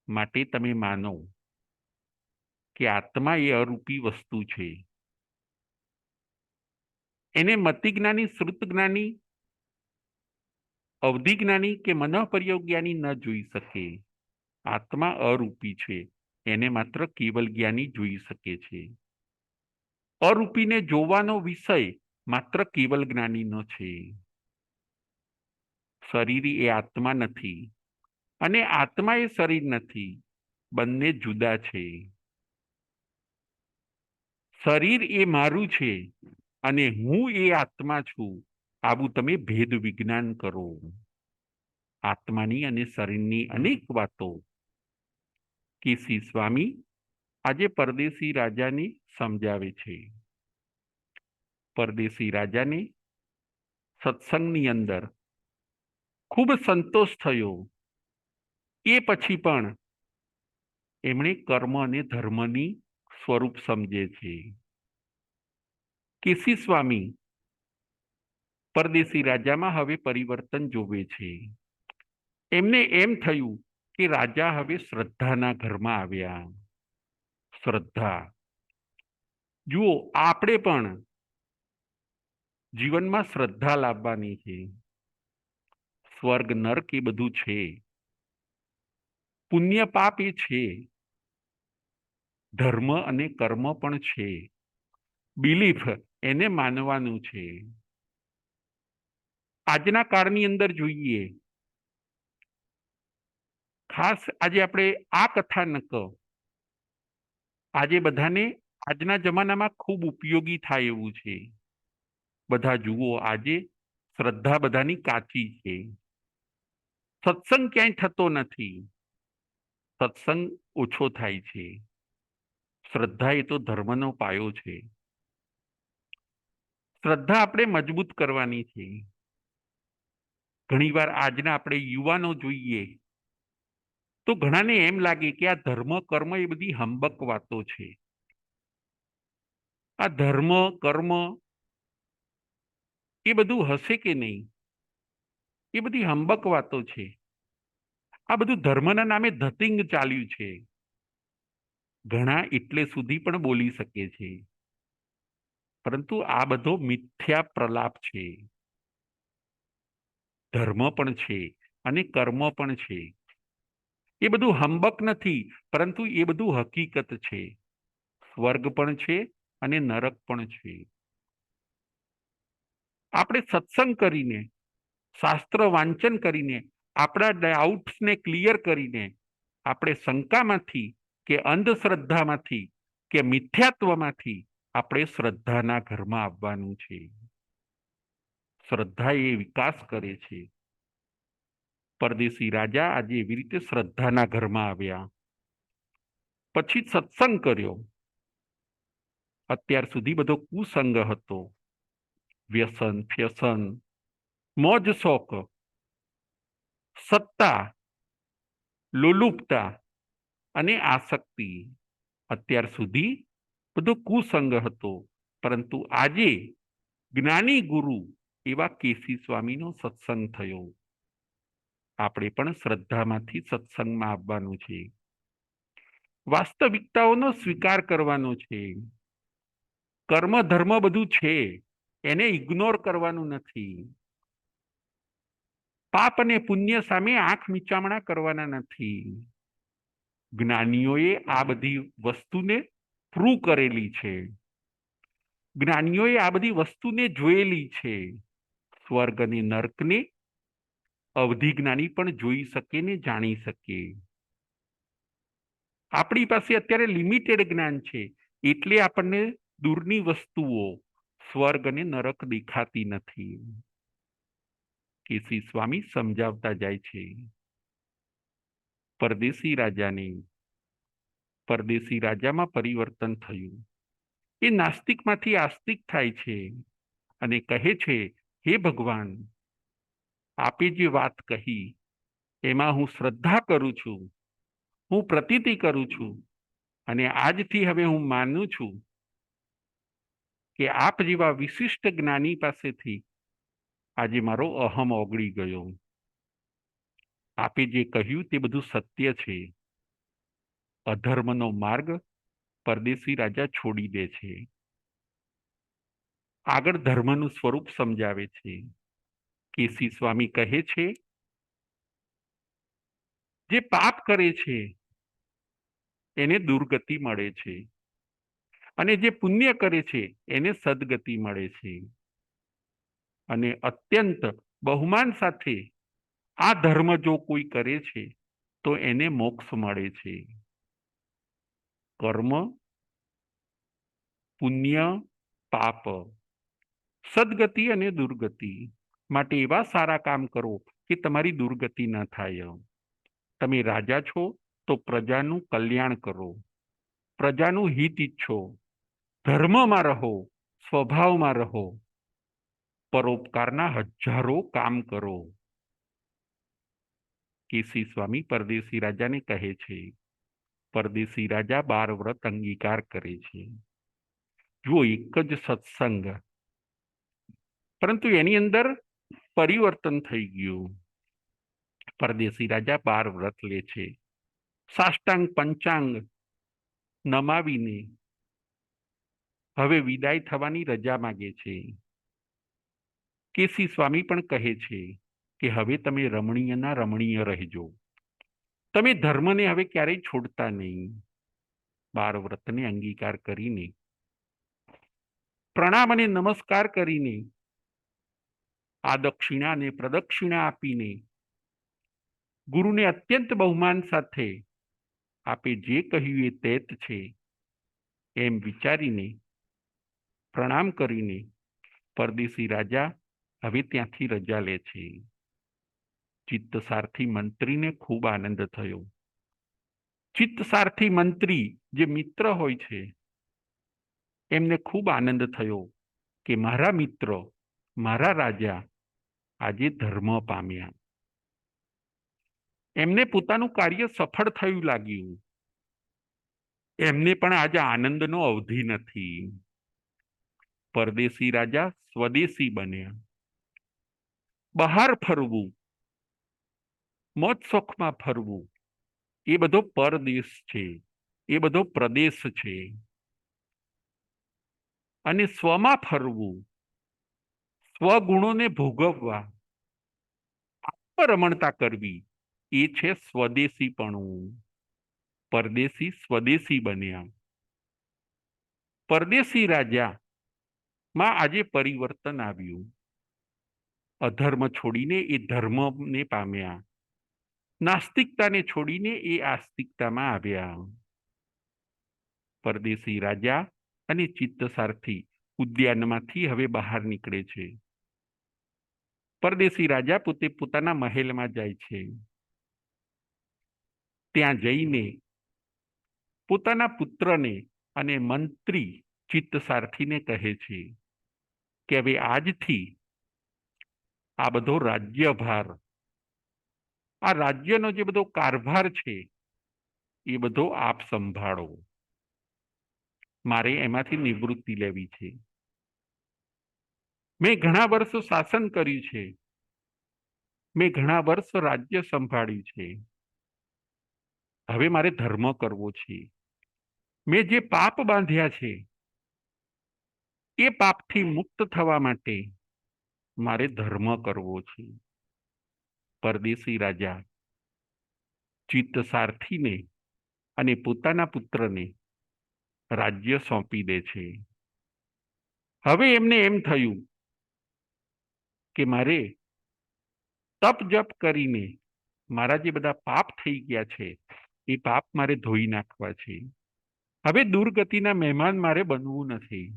માટે તમે માનો કે આત્મા એ અરૂપી વસ્તુ છે. એને મતિજ્ઞાની, શ્રુતજ્ઞાની, અવધિજ્ઞાની કે મનઃપર્યોજ્ઞાની ન જોઈ શકે. આત્મા અરૂપી છે, એને માત્ર કેવલ જ્ઞાની જોઈ શકે છે. અરૂપીને જોવાનો વિષય માત્ર કેવલ જ્ઞાનીનો છે. શરીર એ આત્મા નથી અને આત્મા એ શરીર નથી, બંને જુદા છે. શરીર એ મારું છે અને હું એ આત્મા છું, આવું તમે ભેદ વિજ્ઞાન કરો. આત્માની અને શરીરની અનેક વાતો કેસી સ્વામી આજે પરદેશી રાજાને સમજાવે છે. પરદેશી રાજાને સત્સંગની અંદર ખૂબ સંતોષ થયો. એ પછી પણ એમણે કર્મ અને ધર્મની સ્વરૂપ સમજે છે. કેસી સ્વામી પરદેશી રાજામાં હવે પરિવર્તન જોવે છે. એમને એમ થયું કે રાજા હવે શ્રદ્ધાના ઘરમાં આવ્યા. શ્રદ્ધા, જુઓ, આપણે પણ જીવનમાં શ્રદ્ધા લાવવાની છે. સ્વર્ગ નર્ક એ બધું છે, પુણ્ય પાપ એ છે, ધર્મ અને કર્મ પણ છે, બિલીફ એને માનવાનું છે. આજના કાળની અંદર જોઈએ, ખાસ આજે આપણે આ કથાનક આજે બધાને આજના જમાનામાં ખૂબ ઉપયોગી થાય એવું છે. બધા જુઓ, આજે શ્રદ્ધા બધાની કાચી છે. સત્સંગ ક્યાંય થતો નથી, સત્સંગ ઓછો થાય છે. શ્રદ્ધા એ તો ધર્મનો પાયો છે. શ્રદ્ધા આપણે મજબૂત કરવાની છે. ઘણીવાર આજના આપણે યુવાનો જોઈએ તો ઘણાને એમ લાગે કે આ ધર્મ કર્મ એ બધી હંબક વાતો છે. આ ધર્મ કર્મ એ બધું હશે કે નહીં, એ બધી હંબક વાતો છે. આ બધું ધર્મના નામે ધતિંગ ચાલ્યું છે. ઘણા એટલે સુધી પણ બોલી શકે છે, પરંતુ આ બધો મિથ્યા પ્રલાપ છે. ધર્મ પણ છે અને કર્મ પણ છે. એ બધું હંબક નથી, પરંતુ એ બધું હકીકત છે. સ્વર્ગ પણ છે અને નરક પણ છે. આપણે સત્સંગ કરીને, શાસ્ત્ર વાંચન કરીને, આપણા ડાઉટ્સને ક્લિયર કરીને, આપણે શંકામાંથી કે અંધશ્રદ્ધામાંથી કે મિથ્યાત્વમાંથી આપણે શ્રદ્ધાના ઘરમાં આવવાનું છે. શ્રદ્ધા એ વિકાસ કરે છે. પરદેશી રાજા આજે એવી રીતે શ્રદ્ધાના ઘરમાં આવ્યા. પછી સત્સંગ કર્યો. અત્યાર સુધી બધો કુસંગ હતો, વ્યસન ફ્યસન, મોજ શોખ, સત્તા, લોલુપતા અને આસક્તિ. અત્યાર સુધી બધો કુસંગ હતો, પરંતુ આજે જ્ઞાની ગુરુ એવા કેસી સ્વામીનો સત્સંગ થયો. આપણે પણ શ્રદ્ધામાંથી સત્સંગમાં આવવાનું છે. વાસ્તવિકતાઓનો સ્વીકાર કરવાનો છે. કર્મ ધર્મ બધું છે, એને ઇગ્નોર કરવાનું નથી. પાપ અને પુણ્ય સામે આંખ મીચામણા કરવાના નથી. જ્ઞાનીઓએ આ બધી વસ્તુને પ્રૂવ કરેલી છે. જ્ઞાનીઓએ આ બધી વસ્તુને જોયેલી છે. સ્વર્ગ અને નર્કને અવધિ જ્ઞાની પણ જોઈ શકે ને જાણી શકે. આપણી પાસે અત્યારે લિમિટેડ જ્ઞાન છે, એટલે આપણને દૂરની વસ્તુઓ, સ્વર્ગ અને નરક દેખાતી નથી. કેસી સ્વામી સમજાવતા જાય છે. પરદેશી રાજામાં પરિવર્તન થયું. એ નાસ્તિકમાંથી આસ્તિક થાય છે અને કહે છે, હે ભગવાન, આપે જે વાત કહી એમાં હું શ્રદ્ધા કરું છું, હું પ્રતીતિ કરું છું અને આજથી હવે હું માનું છું કે આપ જેવા વિશિષ્ટ જ્ઞાની પાસેથી આજે મારો અહમ ઓગળી ગયો. આપે જે કહ્યું તે બધું સત્ય છે. અધર્મનો માર્ગ પરદેશી રાજા છોડી દે છે. આગળ ધર્મનું સ્વરૂપ સમજાવે છે. કેસી સ્વામી કહે છે, જે પાપ કરે છે એને દુર્ગતિ મળે છે અને જે પુણ્ય કરે છે એને સદગતિ મળે છે. અને અત્યંત બહુમાન સાથે આ ધર્મ જો કોઈ કરે છે તો એને મોક્ષ મળે છે. કર્મ, પુણ્ય, પાપ, સદગતિ અને દુર્ગતિ માટે એવા સારા કામ કરો કે તમારી દુર્ગતિ ન થાય. તમે રાજા છો તો પ્રજાનું કલ્યાણ કરો, પ્રજાનું હિત ઈચ્છો, ધર્મમાં રહો, સ્વભાવમાં રહો, પરોપકારના હજારો કામ કરો. કેસી સ્વામી પરદેશી રાજાને કહે છે. પરદેશી રાજા 12 વ્રત અંગીકાર કરે છે. જુઓ, એક જ સત્સંગ, પરંતુ એની અંદર પરિવર્તન થઈ ગયું. પરદેશી રાજા 12 વ્રત લે છે. સાષ્ટાંગ પંચાંગ નમાવીને હવે વિદાય થવાની રજા માગે છે. કેસી સ્વામી પણ કહે છે કે હવે તમે રમણીયના રમણીય રહેજો. તમે ધર્મને હવે ક્યારેય છોડતા નહીં. 12 વ્રતને અંગીકાર કરીને, પ્રણામ અને નમસ્કાર કરીને, આ દક્ષિણા અને પ્રદક્ષિણા આપીને, ગુરુને અત્યંત બહુમાન સાથે આપે જે કહ્યું એ તેત છે એમ વિચારીને, પ્રણામ કરીને પરદેશી રાજા હવે ત્યાંથી રજા લે છે. ચિત્તસારથી મંત્રીને ખૂબ આનંદ થયો. ચિત્તસારથી મંત્રી જે મિત્ર હોય છે એમને ખૂબ આનંદ થયો કે મારા મિત્ર, મારા રાજા આજે ધર્મ પામ્યા. એમને પોતાનું કાર્ય સફળ થયું લાગ્યું. એમને પણ આજે આનંદનો અવધિ નથી. પરદેશી રાજા સ્વદેશી બન્યા. બહાર ફરવું, મોજ શોખમાં ફરવું, એ બધો પરદેશ છે, એ બધો પ્રદેશ છે. અને સ્વમાં ફરવું, સ્વગુણોને ભોગવવા, આત્મરમણતા કરવી, એ છે સ્વદેશીપણું. પરદેશી સ્વદેશી બન્યા. પરદેશી રાજામાં આજે પરિવર્તન આવ્યું. અધર્મ છોડીને એ ધર્મને પામ્યા. નાસ્તિકતાને છોડીને એ આસ્તિકતામાં આવ્યા. પરદેશી રાજા અને ચિત્તસારથી ઉદ્યાનમાંથી હવે બહાર નીકળે છે. પરદેશી રાજા પોતે પોતાના મહેલમાં જાય છે. ત્યાં જઈને પોતાના પુત્રને અને મંત્રી ચિત્તસારથીને કહે છે કે હવે આજથી આ બધો રાજ્યભાર, આ રાજ્યનો જે બધો કારભાર છે એ બધો આપ સંભાળો. મારે એમાંથી નિવૃત્તિ લેવી છે. મેં ઘણા વર્ષો શાસન કર્યું છે, મેં ઘણા વર્ષ રાજ્ય સંભાળ્યું છે. હવે મારે ધર્મ કરવો છે. મેં જે પાપ બાંધ્યા છે એ પાપથી મુક્ત થવા માટે મારે ધર્મ કરવો છે. પરદેશી રાજા ચિત્તસારથીને અને પોતાના પુત્રને રાજ્ય સોંપી દે છે. હવે એમને એમ થયું કે મારે તપ જપ કરીને મારા જે બધા પાપ થઈ ગયા છે એ પાપ મારે ધોઈ નાખવા છે. હવે દુર્ગતિના મહેમાન મારે બનવું નથી.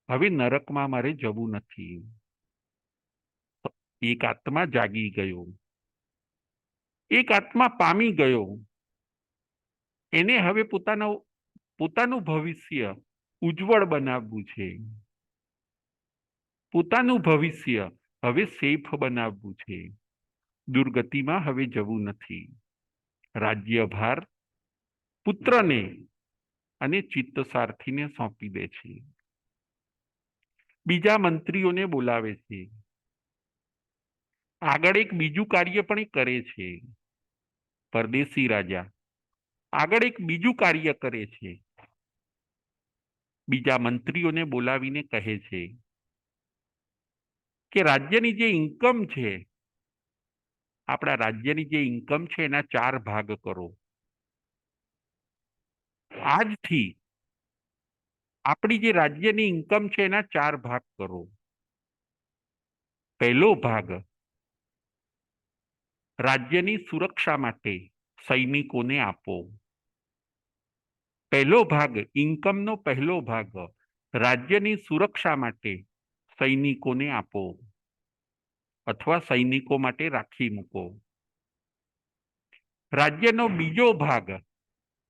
હવે નરકમાં મારે જવું નથી. એક આત્મા જાગી ગયો, એક આત્મા પામી ગયો. એને હવે પોતાનું ભવિષ્ય ઉજ્જવળ બનાવવું છે. પોતાનું ભવિષ્ય હવે સેફ બનાવવું છે. દુર્ગતિમાં હવે જવું નથી. રાજ્યભાર પુત્રને અને ચિત્તસારથીને સોંપી દે છે. બીજા મંત્રીઓને બોલાવે છે. આગળ એક બીજું કાર્ય પણ એ કરે છે. પરદેશી રાજા આગળ એક બીજું કાર્ય કરે છે. બીજા મંત્રીઓને બોલાવીને કહે છે કે રાજ્યની જે ઇન્કમ છે, આપણા રાજ્યની જે ઇન્કમ છે એના 4 ભાગ કરો. આજથી આપણી જે રાજ્યની ઇન્કમ છે એના 4 ભાગ કરો. પહેલો ભાગ રાજ્યની સુરક્ષા માટે સૈનિકોને આપો. પહેલો ભાગ, ઇન્કમનો પહેલો ભાગ રાજ્યની સુરક્ષા માટે સૈનિકોને આપો અથવા સૈનિકો માટે રાખી મૂકો. રાજ્યનો બીજો ભાગ,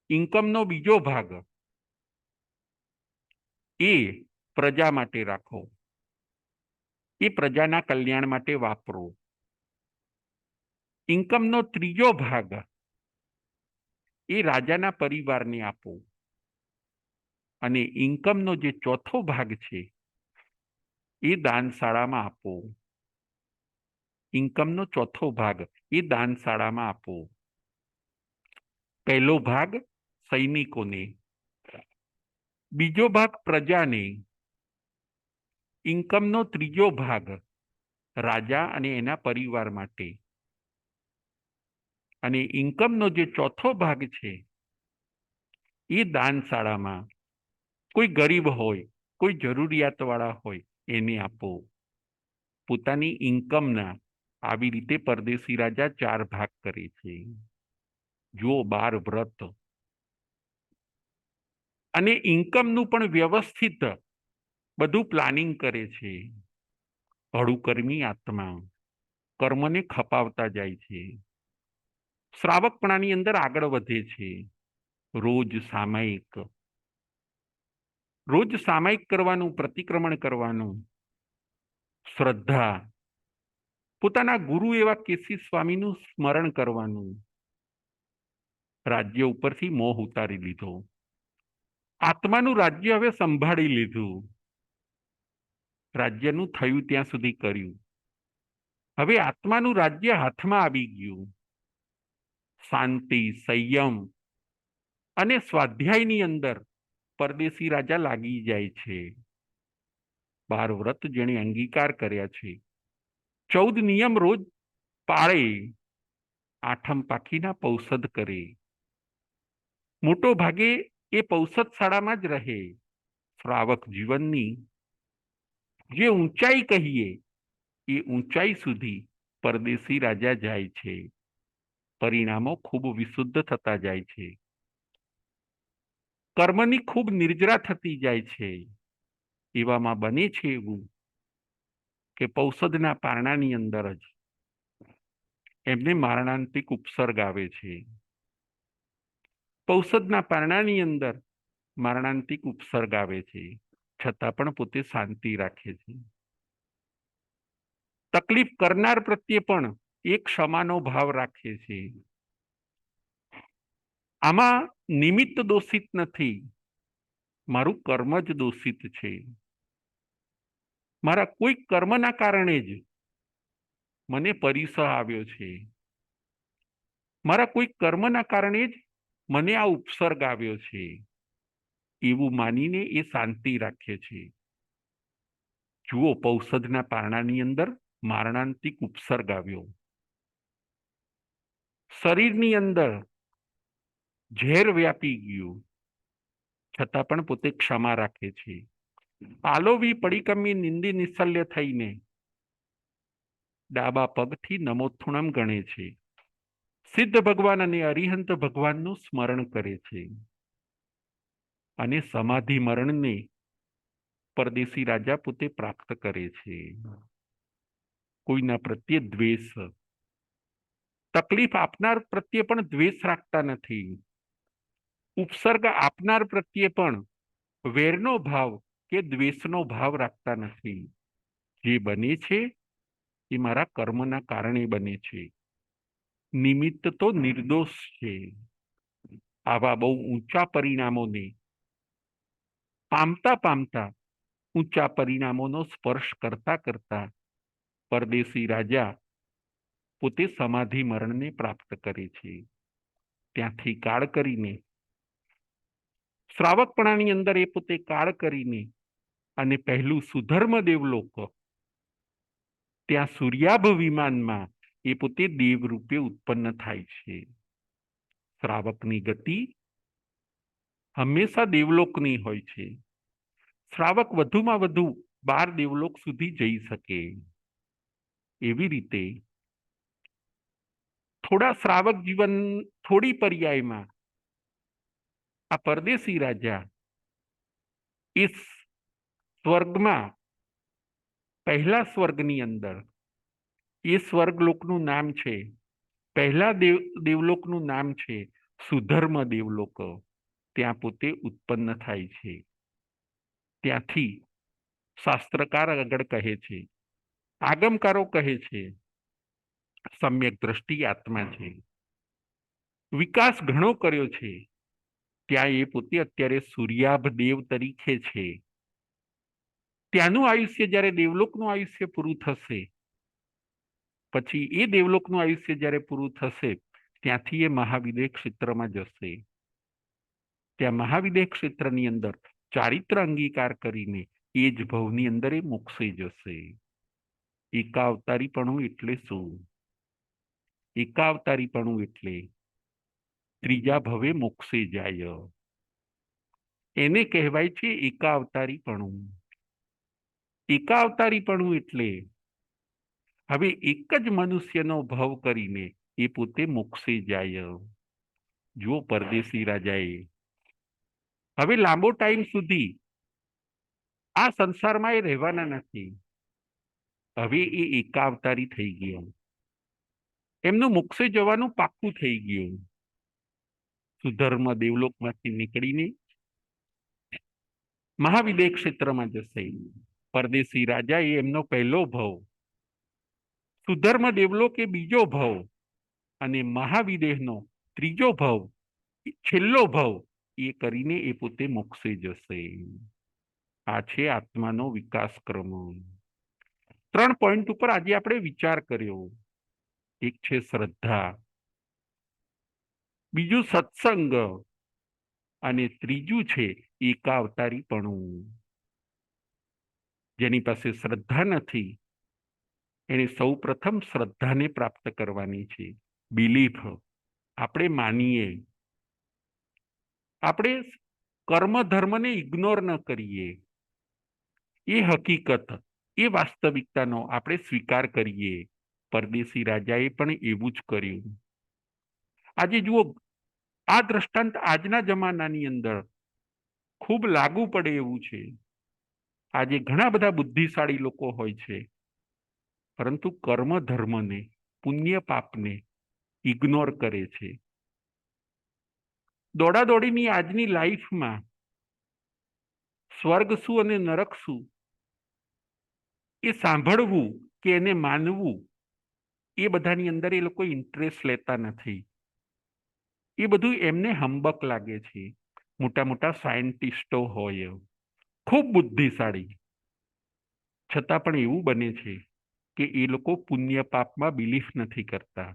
ઇન્કમનો બીજો ભાગ એ પ્રજા માટે રાખો, એ પ્રજાના કલ્યાણ માટે વાપરો. ઇન્કમનો ત્રીજો ભાગ એ રાજાના પરિવારને આપો અને ઇન્કમનો જે ચોથો ભાગ છે એ દાનશાળામાં આપો. ઇન્કમનો ચોથો ભાગ એ દાનશાળામાં આપો. પહેલો ભાગ સૈનિકોને, બીજો ભાગ પ્રજાને, ઇન્કમનો ત્રીજો ભાગ રાજા અને એના પરિવાર માટે અને ઇન્કમનો જે ચોથો ભાગ છે એ દાનશાળામાં કોઈ ગરીબ હોય, કોઈ જરૂરિયાતવાળા હોય એને આપો. પોતાની ઇન્કમના આવી રીતે પરદેશી રાજા 4 ભાગ કરે છે. જુઓ 12 વ્રત. અને ઇન્કમનું પણ વ્યવસ્થિત બધું પ્લાનિંગ કરે છે. હળુકર્મી આત્મા કર્મને ખપાવતા જાય છે. શ્રાવકપણાની અંદર આગળ વધે છે. રોજ સામાયિક કરવાનું, પ્રતિક્રમણ કરવાનું, શ્રદ્ધા, પોતાના ગુરુ એવા કેસી સ્વામીનું સ્મરણ કરવાનું. રાજ્ય ઉપરથી મોહ ઉતારી લીધો. આત્માનું રાજ્ય હવે સંભાળી લીધું. રાજ્યનું થયું ત્યાં સુધી કર્યું. હવે આત્માનું રાજ્ય હાથમાં આવી ગયું. શાંતિ, સંયમ અને સ્વાધ્યાયની અંદર પરદેશી રાજા લાગી જાય છે. 12 વ્રત જેણે અંગીકાર કર્યા છે, 14 નિયમ રોજ પાળે, આઠમ પાખીના પૌષધ કરે. મોટો ભાગે એ પૌષધ શાળામાં જ રહે. શ્રાવક જીવનની જે ઊંચાઈ કહીએ એ ઊંચાઈ સુધી પરદેશી રાજા જાય છે. પરિણામો ખૂબ વિશુદ્ધ થતા જાય છે. કર્મની ખૂબ નિર્જરા થતી જાય છે. એવામાં બને છે એવું કે પૌષધના પારણાની અંદર જ એમને મારણાંતિક ઉપસર્ગ આવે છે. પૌષધના પારણાની અંદર મારણાંતિક ઉપસર્ગ આવે છે, છતાં પણ પોતે શાંતિ રાખે છે. તકલીફ કરનાર પ્રત્યે પણ એક ક્ષમાનો ભાવ રાખે છે. આમાં નિમિત્ત દોષિત નથી, મારું કર્મ જ દોષિત છે. મારા કોઈ કર્મના કારણે જ મને પરિસહ આવ્યો છે. મારા કોઈ કર્મના કારણે જ મને આ ઉપસર્ગ આવ્યો છે. એવું માનીને એ શાંતિ રાખે છે. જુઓ, પૌષધના પારણાની અંદર મારણાંતિક ઉપસર્ગ આવ્યો. શરીરની અંદર ઝેર વ્યાપી ગયું, છતાં પણ પોતે ક્ષમા રાખે છે. આલોવી પડીકમી નિંદી નિશલ્ય થઈને ડાબા પગથી નમોથુણમ ગણે છે. સિદ્ધ ભગવાન અને અરિહંત ભગવાનનું સ્મરણ કરે છે. અને સમાધિ મરણને પરદેશી રાજા પોતે પ્રાપ્ત કરે છે. કોઈના પ્રત્યે દ્વેષ, તકલીફ આપનાર પ્રત્યે પણ દ્વેષ રાખતા નથી. ઉપસર્ગ આપનાર પ્રત્યે પણ વેરનો ભાવ કે દ્વેષનો ભાવ રાખતા નથી. જે બને છે એ મારા કર્મના કારણે બને છે. નિમિત્ત તો નિર્દોષ છે. આવા બહુ ઊંચા પરિણામોને પામતા પામતા, ઊંચા પરિણામોનો સ્પર્શ કરતા કરતા પરદેશી રાજા પોતે સમાધિ મરણને પ્રાપ્ત કરે છે. ત્યાંથી કાળ કરીને શ્રાવકપણાની અંદર એ પોતે કાળ કરીને અને પહેલું સુધર્મ દેવલોક, ત્યાં સૂર્યાભ વિમાનમાં એ પોતે દેવ રૂપે ઉત્પન્ન થાય છે. શ્રાવકની ગતિ હંમેશા દેવલોકની હોય છે. શ્રાવક વધુમાં વધુ 12 દેવલોક સુધી જઈ શકે. એવી રીતે થોડા શ્રાવક જીવન, થોડી પર્યાયમાં આ પરદેશી રાજા એ સ્વર્ગમાં, પહેલા સ્વર્ગની અંદર, એ સ્વર્ગલોકનું નામ છે, પહેલા દેવલોકનું નામ છે સુધર્મ દેવલોક. ત્યાં પોતે ઉત્પન્ન થાય છે. ત્યાંથી શાસ્ત્રકાર આગળ કહે છે, આગમકારો કહે છે, સમ્યક દ્રષ્ટિ આત્મા છે, વિકાસ ઘણો કર્યો છે. ત્યાં એ પોતે અત્યારે સૂર્યાભ દેવ તરીકે છે. ત્યાંનું આયુષ્ય, જ્યારે દેવલોકનું આયુષ્ય પૂરું થશે, પછી એ દેવલોકનું આયુષ્ય જ્યારે પૂરું થશે, ત્યાંથી એ મહાવિદેહ ક્ષેત્રમાં જશે. ત્યાં મહાવિદેહ ક્ષેત્રની અંદર ચારિત્ર અંગીકાર કરીને એ જ ભવની અંદર એ મોક્ષે જશે. એકાવતારીપણું એટલે શું? એકાવતારીપણું એટલે ત્રીજા ભવે મોક્ષે જાય, એને કહેવાય છે એકાવતારીપણું. એકાવતારીપણું એટલે હવે એક જ મનુષ્યનો ભવ કરીને એ પોતે મોક્ષે જાય. જો પરદેશી રાજાએ હવે લાંબો ટાઈમ સુધી આ સંસારમાં એ રહેવાના નથી. હવે એ એકાવતારી થઈ ગયા, એમનું મોક્ષે જવાનું પાક્કું થઈ ગયું. સુધર્મ દેવલોકમાંથી નીકળીને મહાવિદેહ ક્ષેત્રમાં જશે. પરદેશી રાજા એ એમનો પહેલો ભવ, સુધર્મ દેવલોક એ બીજો ભવ, અને મહાવિદેહનો ત્રીજો ભવ, છેલ્લો ભવ એ કરીને એ પોતે મોક્ષે જશે. આ છે આત્માનો વિકાસ ક્રમ. 3 પોઈન્ટ ઉપર આજે આપણે વિચાર કર્યો. એક છે શ્રદ્ધા, બીજું સત્સંગ, અને ત્રીજું છે એકાવતારીપણું. જેની પાસે શ્રદ્ધા નથી, એને સૌ પ્રથમ શ્રદ્ધાને પ્રાપ્ત કરવાની છે. બિલીફ, આપણે માનીએ, આપણે કર્મ ધર્મને ઇગ્નોર ન કરીએ, એ હકીકત, એ વાસ્તવિકતાનો આપણે સ્વીકાર કરીએ. પરદેશી રાજાએ પણ એવું જ કર્યું. આજે જુઓ, આ દ્રષ્ટાંત આજના જમાનાની અંદર ખૂબ લાગુ પડે એવું છે. આજે ઘણા બધા બુદ્ધિશાળી લોકો હોય છે, પરંતુ કર્મ ધર્મને, પુણ્ય પાપને ઇગ્નોર કરે છે. દોડાદોડીની આજની લાઈફમાં સ્વર્ગ શું અને નરક શું એ સાંભળવું કે એને માનવું, એ બધાની અંદર એ લોકો ઇન્ટરેસ્ટ લેતા નથી. એ બધું એમને હંબક લાગે છે. મોટા મોટા સાયન્ટિસ્ટો હોય, ખૂબ બુદ્ધિશાળી, છતાં પણ એવું બને છે કે એ લોકો પુણ્ય પાપમાં બિલીફ નથી કરતા.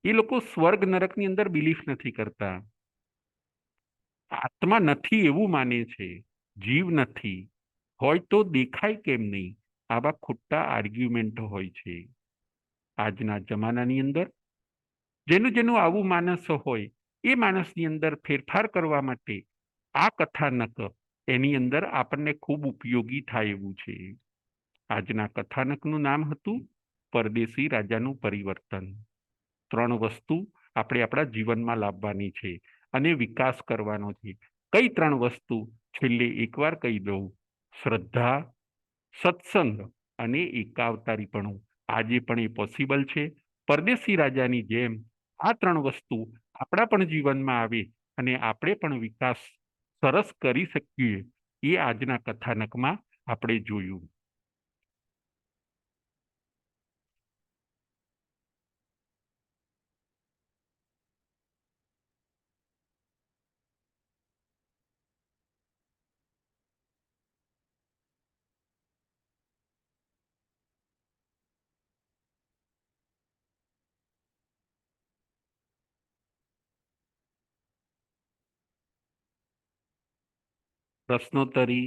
એ લોકો સ્વર્ગ નરકની અંદર બિલીફ નથી કરતા. આત્મા નથી એવું માને છે, જીવ નથી, હોય તો દેખાય કેમ નહીં, આવા ખોટા આર્ગ્યુમેન્ટ હોય છે. આજના જમાનાની અંદર જેનું જેનું આવું માનસ હોય, એ માણસની અંદર ફેરફાર કરવા માટે આ કથાનક એની અંદર આપણને ખૂબ ઉપયોગી થાય એવું છે. આજના કથાનકનું નામ હતું પરદેશી રાજાનું પરિવર્તન. 3 વસ્તુ આપણે આપણા જીવનમાં લાવવાની છે અને વિકાસ કરવાનો છે. કઈ 3 વસ્તુ? છેલ્લે એકવાર કહી દઉં, શ્રદ્ધા, સત્સંગ અને એકાવતારીપણું. આજે પણ એ પોસિબલ છે. પરદેશી રાજાની જેમ આ 3 વસ્તુ આપણા પણ જીવનમાં આવે અને આપણે પણ વિકાસ સરસ કરી શકીએ, એ આજના કથાનકમાં આપણે જોયું. પ્રશ્નોત્તરી,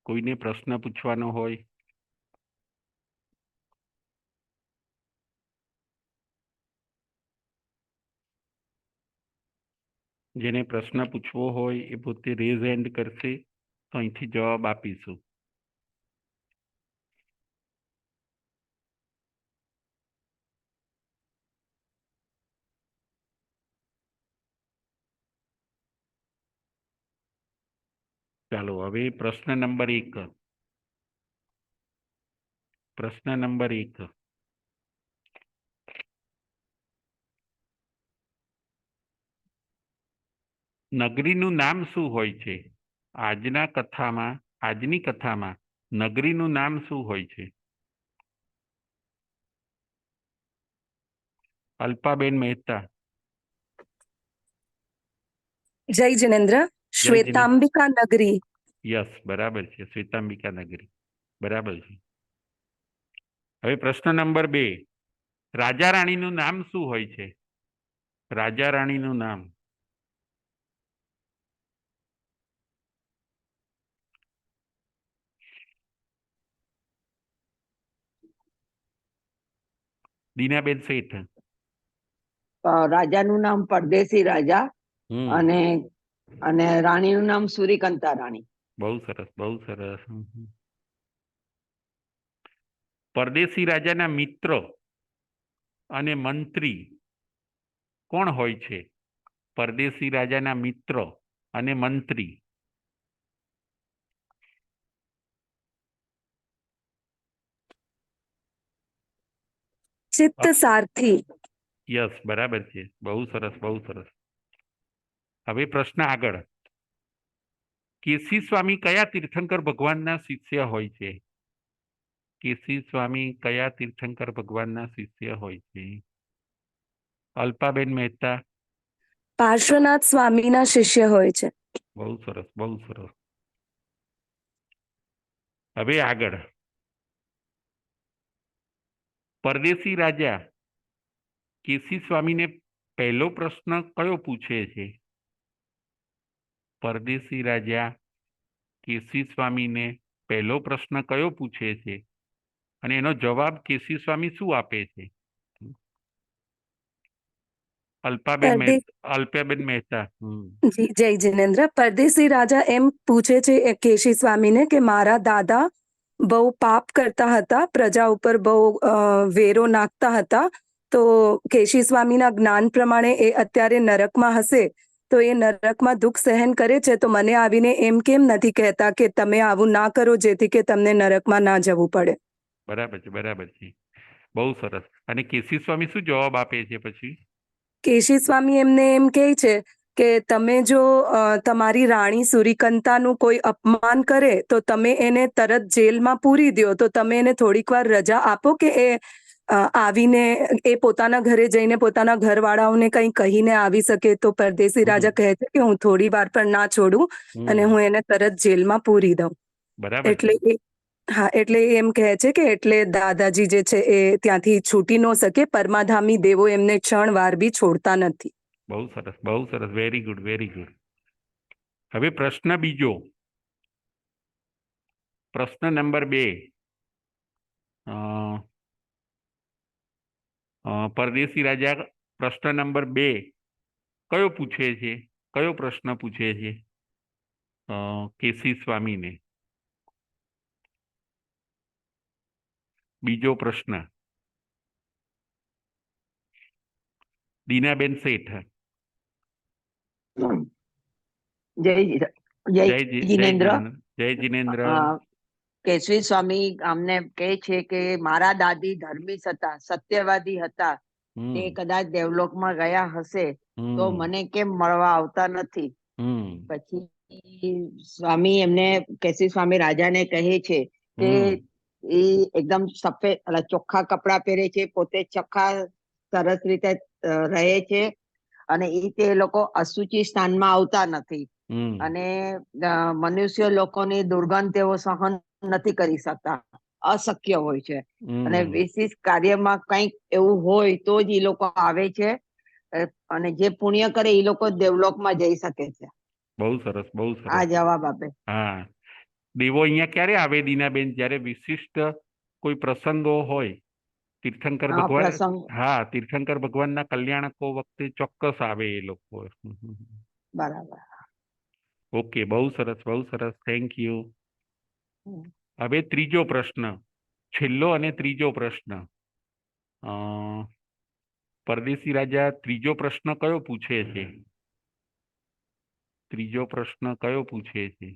કોઈને પ્રશ્ન પૂછવાનો હોય? જેને પ્રશ્ન પૂછવો હોય એ પોતે રેઝ હેન્ડ કરશે તો અહીંથી જવાબ આપીશું. ચાલો હવે પ્રશ્ન નંબર 1. પ્રશ્ન નંબર 1. નગરીનું નામ શું હોય છે? આજની કથામાં નગરીનું નામ શું હોય છે? અલ્પાબેન મહેતા. જય જિનેન્દ્ર. શ્વેતાંબિકા નગરી. યસ, બરાબર છે, શ્વેતાંબિકા નગરી, બરાબર છે. હવે પ્રશ્ન નંબર 2. રાજા રાણીનું નામ શું હોય છે? રાજા રાણીનું નામ. દીનાબેન શેઠ. રાજાનું નામ પરદેશી રાજા અને અને રાણીનું નામ સૂર્યકાંતા રાણી. બહુ સરસ, બહુ સરસ. પરદેશી રાજાના મિત્ર અને મંત્રી કોણ હોય છે? પરદેશી રાજાના મિત્ર અને મંત્રી. ચિત્ત સારથી. યસ, બરાબર છે, બહુ સરસ, બહુ સરસ. હવે પ્રશ્ન આગળ. કેસી સ્વામી કયા તીર્થંકર ભગવાનના શિષ્ય હોય છે? કેસી સ્વામી કયા તીર્થંકર ભગવાનના શિષ્ય હોય છે? અલ્પાબેન મહેતા. પાર્શ્વનાથ સ્વામીના શિષ્ય હોય છે. બહુ સરસ, બહુ સરસ. હવે આગળ. પરદેશી રાજા કેસી સ્વામીને પહેલો પ્રશ્ન કયો પૂછે છે? પરદેશી રાજા કેસી સ્વામીને પહેલો પ્રશ્ન કયો પૂછે છે અને એનો જવાબ કેસી સ્વામી શું આપે છે? અલ્પાબેન મહેતા. જી, જય જિનેન્દ્ર. પરદેશી રાજા એમ પૂછે છે કેશી સ્વામીને કે મારા દાદા બહુ પાપ કરતા હતા, પ્રજા ઉપર બહુ વેરો નાખતા હતા, તો કેશી સ્વામીના જ્ઞાન પ્રમાણે એ અત્યારે નરકમાં હશે, તો એ નરકમાં દુઃખ સહન કરે છે, તો મને આવીને એમ કેમ નથી કહેતા કે તમે આવું ના કરો જેથી કે તમને નરકમાં ના જવું પડે? બરાબર છે, બરાબર છે, બહુ સરસ. અને કેસી સ્વામી શું જવાબ આપે છે પછી? કેશી સ્વામી એમને એમ કહે છે કે તમે જો તમારી રાણી સૂર્યકાંતાનું કોઈ અપમાન કરે તો તમે એને તરત જેલમાં પૂરી દો, તો તમે એને થોડીક વાર રજા આપો કે એ આવીને એ પોતાના ઘરે જઈને પોતાના ઘરવાળાઓને કંઈ કહીને આવી શકે. તો પરદેશી રાજા કહે છે કે હું થોડી વાર પણ ના છોડું અને હું એને તરત જેલમાં પૂરી દઉં. એટલે હા, એટલે એમ કહે છે કે એટલે દાદાજી જે છે એ ત્યાંથી છૂટી ન શકે, પરમાધામી દેવો એમને ક્ષણ વાર બી છોડતા નથી. બહુ સરસ, બહુ સરસ, વેરી ગુડ, વેરી ગુડ. હવે પ્રશ્ન બીજો. પ્રશ્ન નંબર 2. પરદેશી રાજા પ્રશ્ન નંબર 2 કયો પૂછે છે? કયો પ્રશ્ન પૂછે છે કેસી સ્વામીને? બીજો પ્રશ્ન. દીનાબેન શેઠ. જય જિનેન્દ્ર. જય જિનેન્દ્ર. કેશવી સ્વામી અમને કહે છે કે મારા દાદી ધર્મી હતા, સત્યવાદી હતા, તે કદાચ દેવલોકમાં ગયા હશે તો મને કેમ મળવા આવતા નથી? પછી સ્વામી એમને કેશવી સ્વામી રાજાને કહે છે કે એ એકદમ સફેદ ચોખ્ખા કપડા પહેરે છે, પોતે ચોખ્ખા સરસ રીતે રહે છે અને તે લોકો અશુચિ સ્થાનમાં આવતા નથી અને મનુષ્ય લોકોની દુર્ગંધ તેઓ સહન નથી કરી શકતા, અશક્ય હોય છે. અને વિશેષ કાર્યમાં કંઈક એવું હોય તો જ એ લોકો આવે છે અને જે પુણ્ય કરે એ લોકો દેવલોકમાં જઈ શકે છે. બહુ સરસ, બહુ આ સરસ. જવાબ આપે. હા, દેવો અહીંયા ક્યારે આવે દીનાબેન? જ્યારે વિશિષ્ટ કોઈ પ્રસંગો હોય. તીર્થંકર આ ભગવાન, પ્રસંગ હા, તીર્થંકર ભગવાનના કલ્યાણકો વખતે ચોક્કસ આવે એ લોકો. બરાબર. ઓકે, બહુ સરસ, બહુ સરસ, થેન્ક યુ. હમ. હવે ત્રીજો પ્રશ્ન, છેલ્લો અને ત્રીજો પ્રશ્ન. અ, પરદેશી રાજા ત્રીજો પ્રશ્ન કયો પૂછે છે? ત્રીજો પ્રશ્ન કયો પૂછે છે?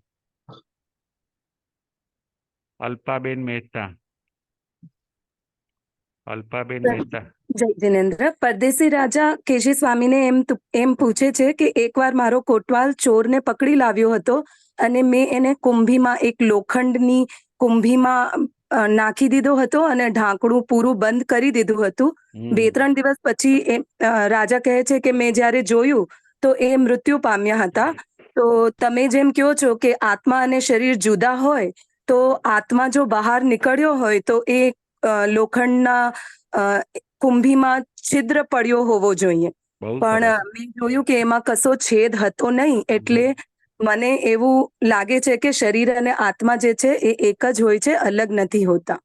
અલ્પાબેન મહેતા. અલ્પાબેન મહેતા. જય જિનેન્દ્ર. પરદેશી રાજા કેશી સ્વામીને એમ પૂછે છે કે એકવાર મારો કોટવાલ ચોરને પકડી લાવ્યો હતો અને મેં એને કુંભીમાં, એક લોખંડની કુંભીમાં નાખી દીધો હતો અને ઢાંકણું પૂરું બંધ કરી દીધું હતું. 2-3 દિવસ પછી રાજા કહે છે કે મેં જ્યારે જોયું તો એ મૃત્યુ પામ્યા હતા. તો તમે જેમ કહો છો કે આત્મા અને શરીર જુદા હોય, તો આત્મા જો બહાર નીકળ્યો હોય તો એ લોખંડના કુંભીમાં છિદ્ર પડ્યો હોવો જોઈએ. બહુ પણ સરસ. મેં જોયું કે એમાં કશો છેદ હતો નહીં, એટલે મને એવું લાગે છે કે શરીર અને આત્મા જે છે એ એક જ હોય છે, અલગ નથી હોતા.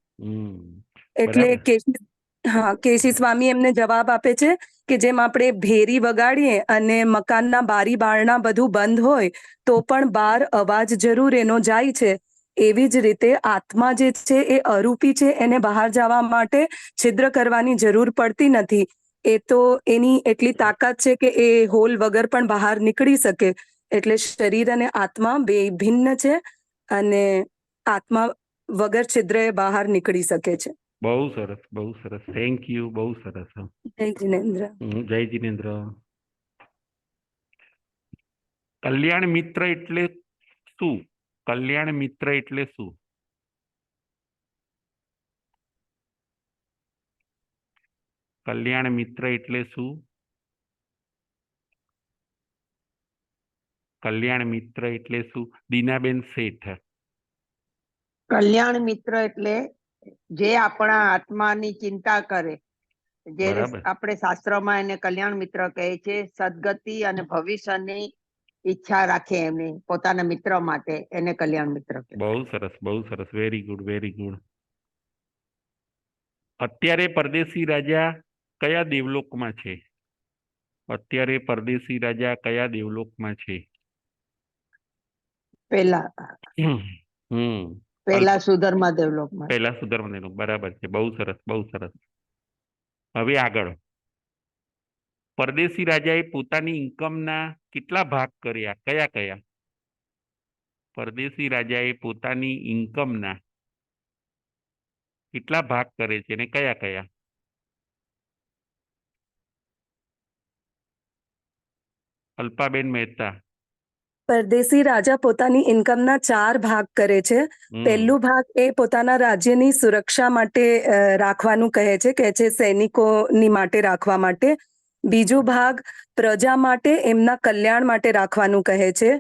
એટલે બરાબર. કેશી સ્વામી એમને જવાબ આપે છે કે જેમ આપણે ભેરી વગાડીએ અને મકાનના બારી બારણા બધું બંધ હોય તો પણ બહાર અવાજ જરૂર એનો જાય છે, એવી જ રીતે આત્મા જે છે એ અરૂપી છે, એને બહાર જવા માટે છિદ્ર કરવાની જરૂર પડતી નથી. એ તો એની એટલી તાકાત છે કે એ હોલ વગર પણ બહાર નીકળી શકે. એટલે શરીર અને આત્મા બે ભિન્ન છે અને આત્મા વગર છિદ્ર એ બહાર નીકળી શકે છે. બહુ સરસ, બહુ સરસ, થેન્ક યુ, બહુ સરસ. જય જિનેન્દ્ર. જય જિનેન્દ્ર. કલ્યાણ મિત્ર એટલે શું? કલ્યાણ મિત્ર એટલે શું? કલ્યાણ મિત્ર એટલે શું? કલ્યાણ મિત્ર એટલે શું? દીનાબેન શેઠ. કલ્યાણ મિત્ર એટલે જે આપણા આત્માની ચિંતા કરે, જે બરાબર. આપણે શાસ્ત્રમાં એને કલ્યાણ મિત્ર કહે છે. સદગતિ અને ભવિષ્યની ઈચ્છા રાખે એમની પોતાના મિત્ર માટે, એને કલ્યાણ મિત્ર કહે. બહુ સરસ, બહુ સરસ, વેરી ગુડ, વેરી ગુડ. અત્યારે પરદેશી રાજા કયા દેવલોકમાં છે? અત્યારે પરદેશી રાજા કયા દેવલોકમાં છે? પેલા હમ પેલા સુધર્મા દેવલોકમાં. પહેલા સુધર્મ દેવલોક, બરાબર છે. બહુ સરસ, બહુ સરસ. હવે આગળ, પરદેશી રાજાએ પોતાની ઇન્કમના કેટલા ભાગ કર્યા? કયા કયા? પરદેશી રાજાએ પોતાની ઇન્કમના કેટલા ભાગ કરે છે અને કયા કયા? અલ્પાબેન મહેતા. પરદેશી રાજા પોતાની ઇન્કમના 4 ભાગ કરે છે. પહેલું ભાગ એ પોતાના રાજ્યની સુરક્ષા માટે રાખવાનું કહે છે સૈનિકોની માટે રાખવા માટે. બીજો ભાગ પ્રજા માટે, એમના કલ્યાણ માટે રાખવાનું કહે છે.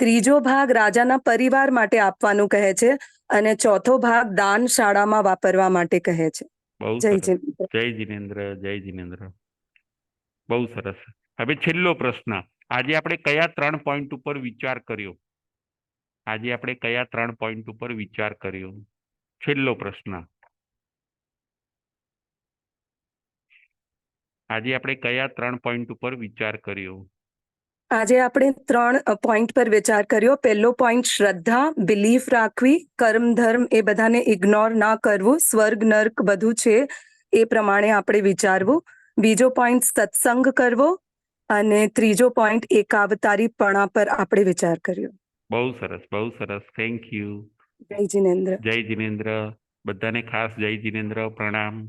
ત્રીજો ભાગ રાજાના પરિવાર માટે આપવાનું કહે છે અને ચોથો ભાગ દાન શાળામાં વાપરવા માટે કહે છે. બહુ જય સરસ. જિનેન્દ્ર. જય જિનેન્દ્ર, જય જિનેન્દ્ર. બહુ સરસ. હવે છેલ્લો પ્રશ્ન. આજે આપણે કયા 3 પોઈન્ટ ઉપર વિચાર કર્યો? આજે આપણે કયા 3 પોઈન્ટ ઉપર વિચાર કર્યો? છેલ્લો પ્રશ્ન. આજે આપણે કયા 3 પોઈન્ટ ઉપર વિચાર કર્યો? આજે આપણે 3 પોઈન્ટ પર વિચાર કર્યો. પહેલો પોઈન્ટ શ્રદ્ધા, બિલીફ રાખવી, કર્મ ધર્મ એ બધાને ઇગ્નોર ના કરવું, સ્વર્ગ નર્ક બધું છે એ પ્રમાણે આપણે વિચારવું. બીજો પોઈન્ટ સત્સંગ કરવો અને ત્રીજો પોઈન્ટ એકાવતારીપણા પર આપણે વિચાર કર્યો. બહુ સરસ, બહુ સરસ, થેન્ક યુ. જય જિનેન્દ્ર. જય જિનેન્દ્ર. બધાને ખાસ જય જિનેન્દ્ર, પ્રણામ.